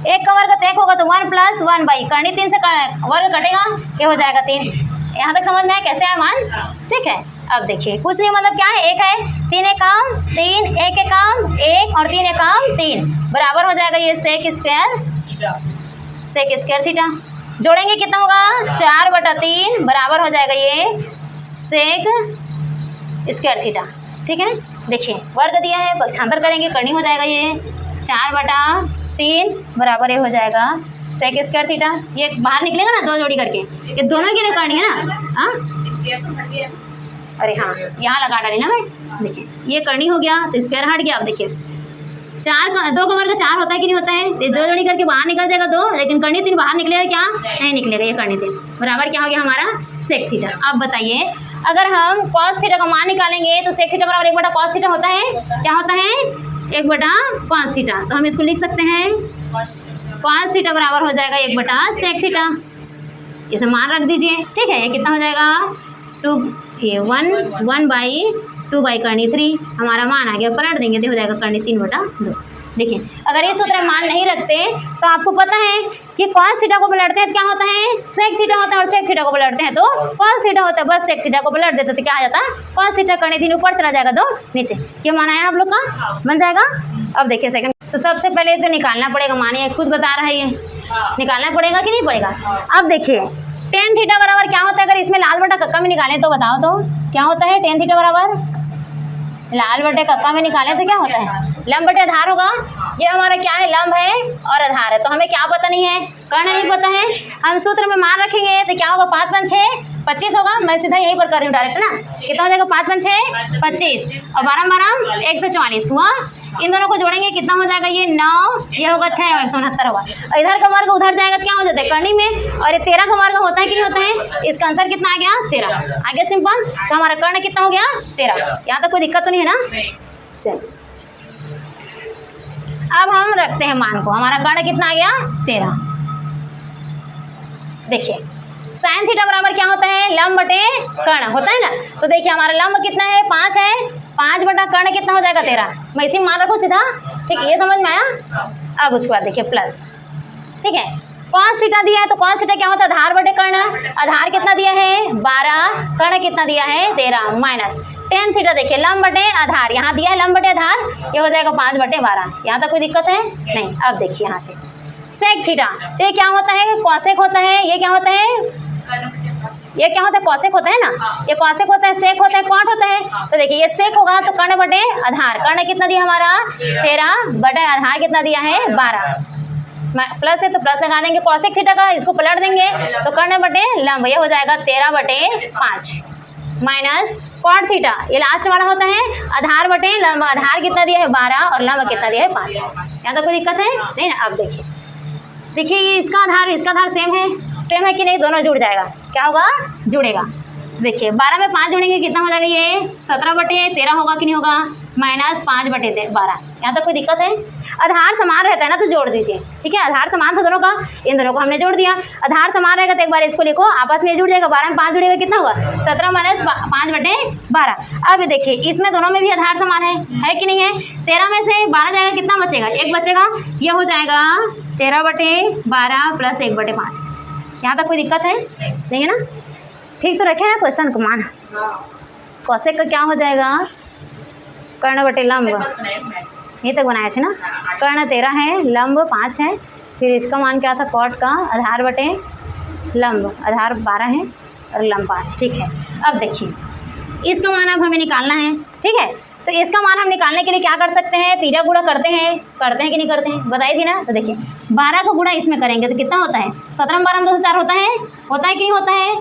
एक का वर्ग तो एक होगा तो 1 + 1/3 से वर्ग कटेगा, ये हो जाएगा 3। यहाँ तक समझ में आया कैसे है मान, ठीक है। अब देखिए कुछ नहीं, मतलब क्या है, एक है, 3 एकम 3, 1 एकम 1 और 3 एकम 3 बराबर हो जाएगा ये सेक स्क्वायर थीटा। जोड़ेंगे कितना होगा, 4/3 बराबर हो जाएगा ये सेक स्क्वायर थीटा, ठीक है। देखिए वर्ग दिया है, पक्षांतर करेंगे, करनी हो जाएगा ये 4/3 बराबर ये हो जाएगा सेक स्क्वायर थीटा। ये बाहर निकलेगा ना दो जोड़ी करके, ये दोनों के लिए करनी है ना। हाँ अरे हाँ यहाँ लगा डाली ना मैं, देखिए ये करनी हो गया तो स्क्वायर हट गया। अब देखिए 2 का वर्ग 4 होता है कि नहीं होता है, ये दो जोड़ी करके बाहर निकल जाएगा 2, लेकिन करनी 3 बाहर निकलेगा क्या, नहीं निकलेगा, ये करनी 3 बराबर क्या हो गया हमारा सेक थीटा। अब बताइए अगर हम cos थीटा का मान निकालेंगे तो सेक थीटा बराबर 1/cos थीटा होता है, क्या होता है, 1/cos थीटा। तो हम इसको लिख सकते हैं cos थीटा बराबर हो जाएगा 1/sec थीटा, इसे मान रख दीजिए, ठीक है। ये कितना हो जाएगा 1/2 हमारा मान आ गया, पलट देंगे तो हो जाएगा करनी 3/2। देखिए अगर इस सूत्र में मान नहीं रखते तो आपको पता है कि cos थीटा को पलटते हैं तो क्या होता है, sec थीटा होता है, और sec थीटा को पलटते हैं तो cos थीटा होता है। बस sec थीटा को पलट देते तो क्या आ जाता, cos थीटा करनी 3 ऊपर चला जाएगा 2 नीचे। क्या मान आया आप लोग का, बन जाएगा। अब देखिए सेकंड, तो सबसे पहले तो निकालना पड़ेगा, मानिए खुद बता रहा है ये, निकालना पड़ेगा कि नहीं पड़ेगा। अब देखिए tan थीटा बराबर क्या होता है, अगर इसमें लाल बटा कक्का में निकालें तो बताओ तो क्या होता है, tan थीटा बराबर लाल बटे कक्का में निकालें तो क्या होता है, लंब बटे आधार होगा। ये हमारा क्या है, लंब है और आधार है, तो हमें क्या पता नहीं है, कर्ण नहीं पता है। हम सूत्र में मान रखेंगे तो क्या होगा, 5 × 6 = 25 होगा। मैं सीधा यहीं पर कर रही हूँ डायरेक्ट ना, कितना हो जाएगा 5 × 6 = 25 और 12 × 144 हुआ। इन दोनों को जोड़ेंगे कितना हो जाएगा, ये 9, ये होगा 6 और 169 होगा। और इधर का वर्ग उधर जाएगा तो क्या हो जाता है करनी में, और ये 13 का वर्ग होता है कि नहीं होता है। इसका आंसर कितना आ गया 13, आ गया सिंपल। तो हमारा कर्ण कितना हो गया 13। यहाँ तक कोई दिक्कत तो नहीं है ना। चलिए अब हम रखते हैं मान को, हमारा कर्ण कितना आ गया 13। देखिए साइन थीटा बराबर क्या होता है, लंब बटे कर्ण होता है ना। तो देखिए हमारा लंब कितना है 5 है, 5 बटा कर्ण कितना हो जाएगा 13। मैं इसी मान रखूँ सीधा, ठीक है, ये समझ में आया। अब उसके बाद देखिए प्लस, ठीक है, cos थीटा दिया है तो cos थीटा क्या होता है, आधार बटे कर्ण। आधार कितना दिया है 12, कर्ण कितना दिया है 13, माइनस tan थीटा। देखिए लंब बटे आधार, यहाँ दिया है लंब बटे आधार, ये हो जाएगा 5/12। यहाँ तक कोई दिक्कत है नहीं। अब देखिए यहाँ से सेक थीटा, तो ये क्या होता है, कॉसेक होता है। ये क्या होता है, ये क्या होता है, कॉसेक होता है ना, ये कॉसेक होता है, सेक होता है, कॉट होता है। तो देखिए ये सेक होगा तो कर्ण बटे आधार, कर्ण कितना दिया हमारा 13 बटे आधार कितना दिया है 12, प्लस है तो प्लस लगा देंगे। कॉसेक थीटा का इसको पलट देंगे तो कर्ण बटे लंब, ये हो जाएगा 13/5 माइनस कॉट थीटा, ये लास्ट वाला होता है आधार बटे लंब। आधार कितना दिया है 12 और लंब कितना दिया है 5। यहाँ तक कोई दिक्कत है नहीं ना। अब देखिए देखिए इसका आधार सेम है कि नहीं, दोनों जुड़ जाएगा, क्या होगा जुड़ेगा। देखिए 12 में 5 जोड़ेंगे कितना हो जाएगा, ये 17/13 होगा कि नहीं होगा। -5/12। यहाँ तक कोई दिक्कत है? आधार समान रहता है ना तो जोड़ दीजिए, ठीक है। आधार समान था दोनों का, इन दोनों को हमने जोड़ दिया। आधार समान रहेगा तो एक बार इसको लिखो, आपस में जुड़ जाएगा। 12 में 5 जुड़ेगा कितना होगा? 17 - 5/12। अब देखिए इसमें दोनों में भी आधार समान है कि नहीं है? 13 में से 12 जाएगा, कितना बचेगा? 1 बचेगा। ये हो जाएगा 13/12 + 1/5। यहाँ तक कोई दिक्कत है? नहीं है ना? ठीक तो रखे ना क्वेश्चन को मान। कौशिक का क्या हो जाएगा? कर्ण बटे लंब, ये तक बनाए थे ना। कर्ण 13 है, लंब 5 है, फिर इसका मान क्या था? कॉट का आधार बटे लंब, आधार 12 है और लंब 5, ठीक है। अब देखिए इसका मान अब हमें निकालना है, ठीक है। तो इसका मान हम निकालने के लिए क्या कर सकते हैं? तीजा गुणा करते हैं कि नहीं करते हैं? बताई थी ना। तो देखिए 12 का गुणा इसमें करेंगे तो कितना होता है? 17 में 12 में 204 होता है कि नहीं होता है?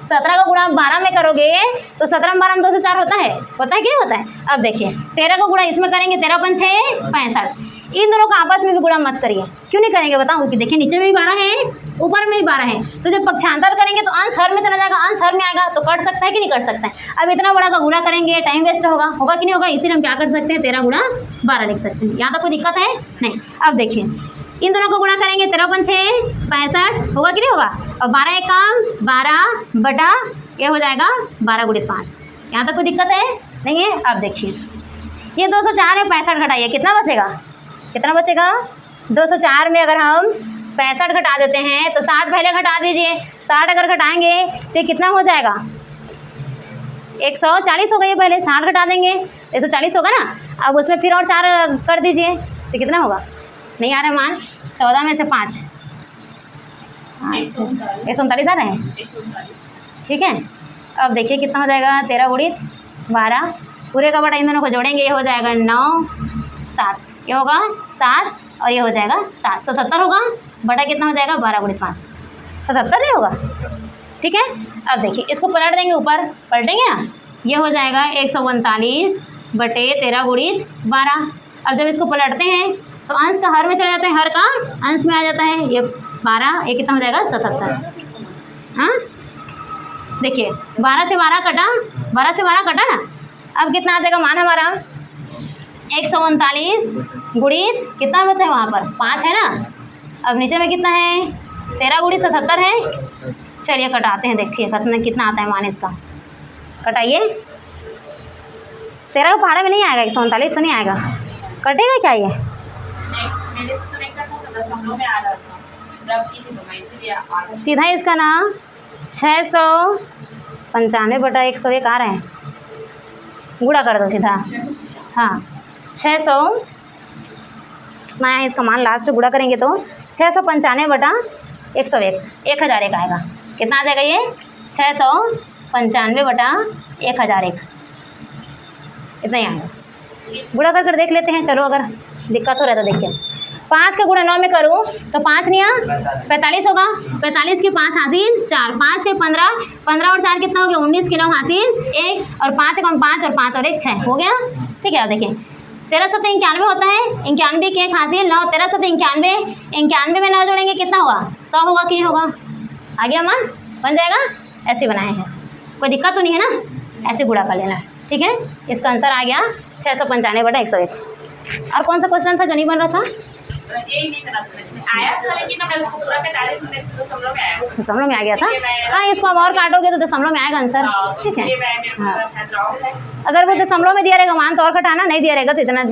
17 का गुणा 12 में करोगे तो 17 में 12 में 204 होता है कि नहीं होता है? अब देखिए 13 का गुणा इसमें करेंगे, 13 × 5 = 65। इन दोनों का आपस में भी गुणा मत करिए। क्यों नहीं करेंगे बताऊँ? कि देखिए नीचे में भी 12 है, ऊपर में भी 12 है, तो जब पक्षांतर करेंगे तो अंश हर में चला जाएगा, अंश हर में आएगा तो कट सकता है कि नहीं कट सकता है? अब इतना बड़ा का गुणा करेंगे, टाइम वेस्ट होगा कि नहीं होगा? इसीलिए हम क्या कर सकते हैं? 13 × 12 लिख सकते हैं। यहाँ तक कोई दिक्कत है? नहीं। अब देखिए इन दोनों को गुणा करेंगे, 13 × 5 = 65 होगा कि नहीं होगा? और 12 × 1 = 12 बटा ये हो जाएगा 12 × 5। यहाँ तक कोई दिक्कत है? नहीं है। अब देखिए ये 204 है, 65 घटाइए, कितना बचेगा? 204 में अगर हम 65 घटा देते हैं तो 60 पहले घटा दीजिए। 60 अगर घटाएंगे तो कितना हो जाएगा? 140 हो गई। पहले 60 घटा देंगे 140 होगा ना। अब उसमें फिर और 4 कर दीजिए तो कितना होगा? नहीं आ रहा मान। 14 में से 5 139 आ रहे हैं, ठीक है। अब देखिए कितना हो जाएगा? 13 × 12 पूरे का बटा इन दोनों को जोड़ेंगे, ये हो जाएगा 9 7, ये होगा 7 और ये हो जाएगा 7, 77 होगा। बटा कितना हो जाएगा? 12 × 5, 77 नहीं होगा, ठीक है। अब देखिए इसको पलट देंगे, ऊपर पलटेंगे ना, ये हो जाएगा 139 बटे 13 × 12। अब जब इसको पलटते हैं तो अंश का हर में चला जाता है, हर का अंश में आ जाता है। ये 12, ये कितना हो जाएगा? 77। हाँ देखिए 12 से 12 कटा, 12 से 12 कटा ना। अब कितना आ जाएगा मान हमारा? 139 गुणित कितना बचा है वहाँ पर? 5 है ना। अब नीचे में कितना है? 13 × 77 है। चलिए कटाते हैं, देखिए कितना आता है मान इसका। कटाइए। 13 पहाड़े में नहीं आएगा, 139 तो नहीं आएगा, कटेगा क्या ये? मेरे से तो नहीं कटा था, दशमलव में आ रहा था, रब की थी तो मैं इसीलिए सीधा इसका ना 695 बटा 101 आ रहे हैं। गुणा कर दो सीधा। हाँ 600, मैं इसका मान लास्ट गुणा करेंगे तो 695 बटा 101, 1001 आएगा। कितना आ जाएगा ये? 695 बटा 1001, इतना ही आएगा। गुणा कर देख लेते हैं। चलो अगर दिक्कत हो रहा है तो देखिए 5 का गुणा 9 में करूँ तो 5 नहीं 45 होगा। 45 के 5 हासिल 4, 5 से 15, 15 और 4 कितना हो गया? 19 के 9 हासिल 1, और 5 1 5 और 5 और 1 6 हो गया, ठीक है। अब देखिए 13 7 91 होता है, 91 के 1 हासिल 9, 13 7 91, 91 में 9 जोड़ेंगे कितना होगा? 100 होगा कि होगा? आ गया मान, बन जाएगा। ऐसे बनाए हैं, कोई दिक्कत तो नहीं है ना? ऐसे गुणा कर लेना, ठीक है। इसका आंसर आ गया 695 बटा 101। और कौन सा क्वेश्चन था जो नहीं बन रहा था? यही नहीं करना आया था, लेकिन मैं उसको पूरा कटा रही थी, दशमलव में आया। दशमलव में आ गया था। हाँ इसको अब और काटोगे तो दशमलव में आएगा आंसर, ठीक है। हाँ अगर वो दशमलव में दिया रहेगा मान तो और घटाना, नहीं दिया रहेगा तो इतना